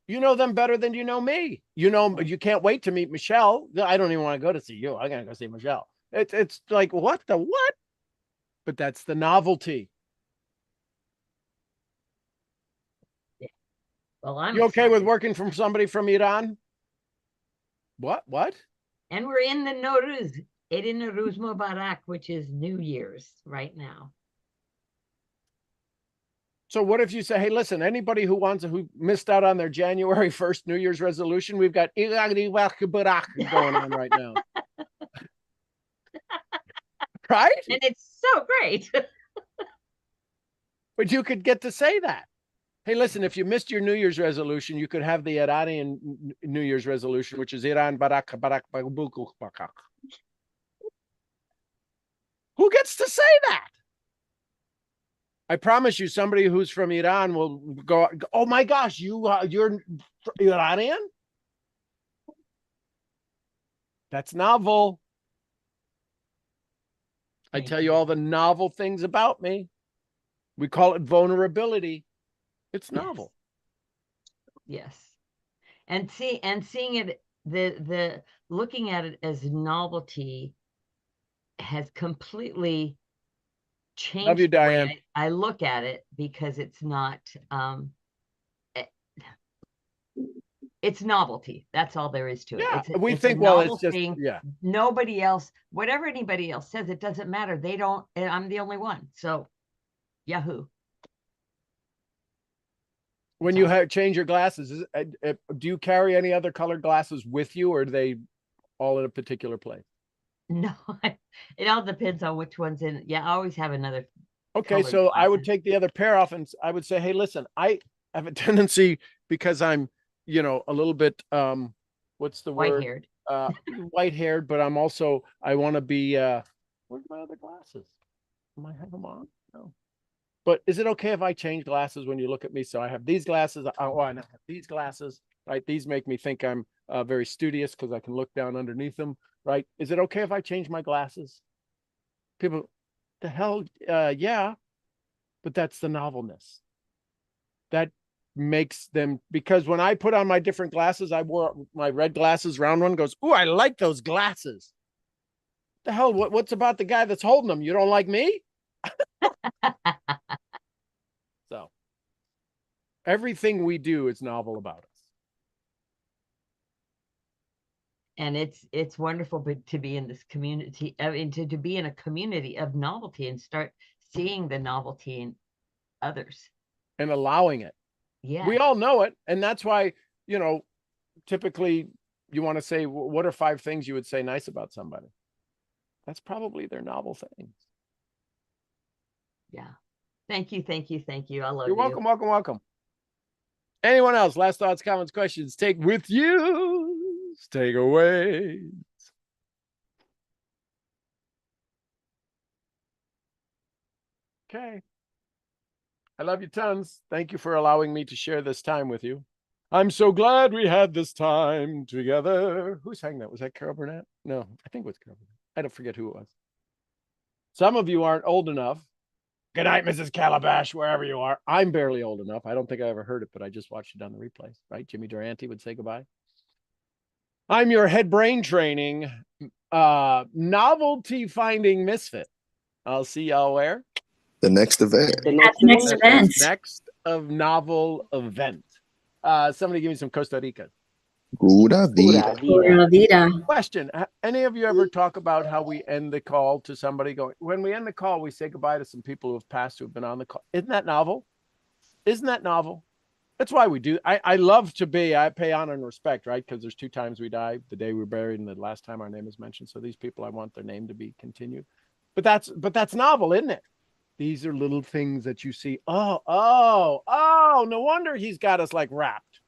A: You know them better than you know me. You know, you can't wait to meet Michelle. I don't even want to go to see you. I gotta go see Michelle. It's like, what the what? But that's the novelty.
G: Yeah. Well, I'm
A: You okay with
G: excited.
A: working from somebody from Iran? What?
G: And we're in the Nowruz, Eid Nowruz Mubarak, which is New Year's right now.
A: So what if you say, hey, listen, anybody who missed out on their January 1st New Year's resolution, we've got going on right now. Right?
G: And it's so great.
A: But you could get to say that. Hey, listen, if you missed your New Year's resolution, you could have the Iranian New Year's resolution, which is Iran Barak Barak Bakak. Who gets to say that? I promise you, somebody who's from Iran will go, oh my gosh, you're Iranian? That's novel. I tell you all the novel things about me. We call it vulnerability. It's novel.
G: Yes. And seeing it, the looking at it as novelty has completely changed
A: Love you,
G: the way
A: Diane.
G: I look at it, because it's not it's novelty. That's all there is to it.
A: Yeah,
G: It's
A: we
G: it's
A: think,
G: a
A: well,
G: novel
A: it's just,
G: thing.
A: yeah.
G: Nobody else, whatever anybody else says, it doesn't matter. They don't, and I'm the only one. So Yahoo.
A: When you change your glasses, do you carry any other colored glasses with you, or are they all in a particular place?
G: No, it all depends on which one's in. Yeah, I always have another.
A: Okay, so I would take the other pair off and I would say, hey, listen, I have a tendency, because I'm, a little bit, what's the word?
G: White-haired.
A: White-haired, but I'm also, I want to be, where's my other glasses? Am I have them on? No. But is it okay if I change glasses when you look at me? So I have these glasses. Oh, I have these glasses, right? These make me think I'm very studious because I can look down underneath them, right? Is it okay if I change my glasses? People, the hell, yeah. But that's the novelness. That makes them, because when I put on my different glasses, I wore my red glasses, round one goes, ooh, I like those glasses. The hell, what's about the guy that's holding them? You don't like me? So everything we do is novel about us.
G: And it's wonderful to be in this community, to be in a community of novelty and start seeing the novelty in others.
A: And allowing it.
G: Yeah.
A: We all know it. And that's why, typically you want to say, what are 5 things you would say nice about somebody? That's probably their novel things.
G: Yeah. Thank you. I love you.
A: You're welcome, welcome. Anyone else? Last thoughts, comments, questions, take with you, take away. Okay. I love you tons. Thank you for allowing me to share this time with you. I'm so glad we had this time together. Who sang that? Was that Carol Burnett? No, I think it was Carol Burnett. I don't forget who it was. Some of you aren't old enough. Good night, Mrs. Calabash, wherever you are. I'm barely old enough. I don't think I ever heard it, but I just watched it on the replays, right? Jimmy Durante would say goodbye. I'm your head brain training novelty finding misfit. I'll see y'all where?
F: The next event.
C: At the next event.
A: Next of novel event. Somebody give me some Costa Rica.
F: Pura vida.
C: Pura vida.
A: Question. Any of you ever talk about how we end the call to somebody going, when we end the call, we say goodbye to some people who have passed, who have been on the call. Isn't that novel? Isn't that novel? That's why we do. I love to be, I pay honor and respect, right? Because there's 2 times we die, the day we're buried and the last time our name is mentioned. So these people, I want their name to be continued. But that's novel, isn't it? These are little things that you see. Oh, no wonder he's got us like wrapped.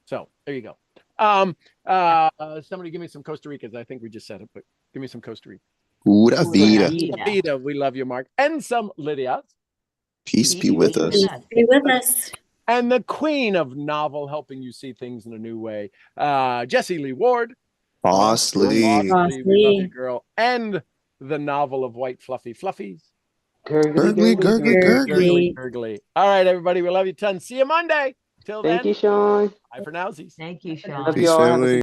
A: So there you go. Somebody give me some Costa Ricas. I think we just said it, but give me some Costa Rica.
F: Pura vida.
A: Vida, we love you, Mark. And some Lydia.
F: Peace be with us.
C: Be with us.
A: And the queen of novel, helping you see things in a new way. Jessie Lee Ward.
F: Bosley.
A: We love you, girl. And the novel of white fluffy fluffies.
F: Gurgly, gurgly, gurgly.
A: Gurgly. All right, everybody. We love you tons. See you Monday. Till then.
H: Thank you, Sean.
A: Bye for now.
G: Thank you, Sean.
H: Love
F: Peace,
H: you all. Have a
F: family.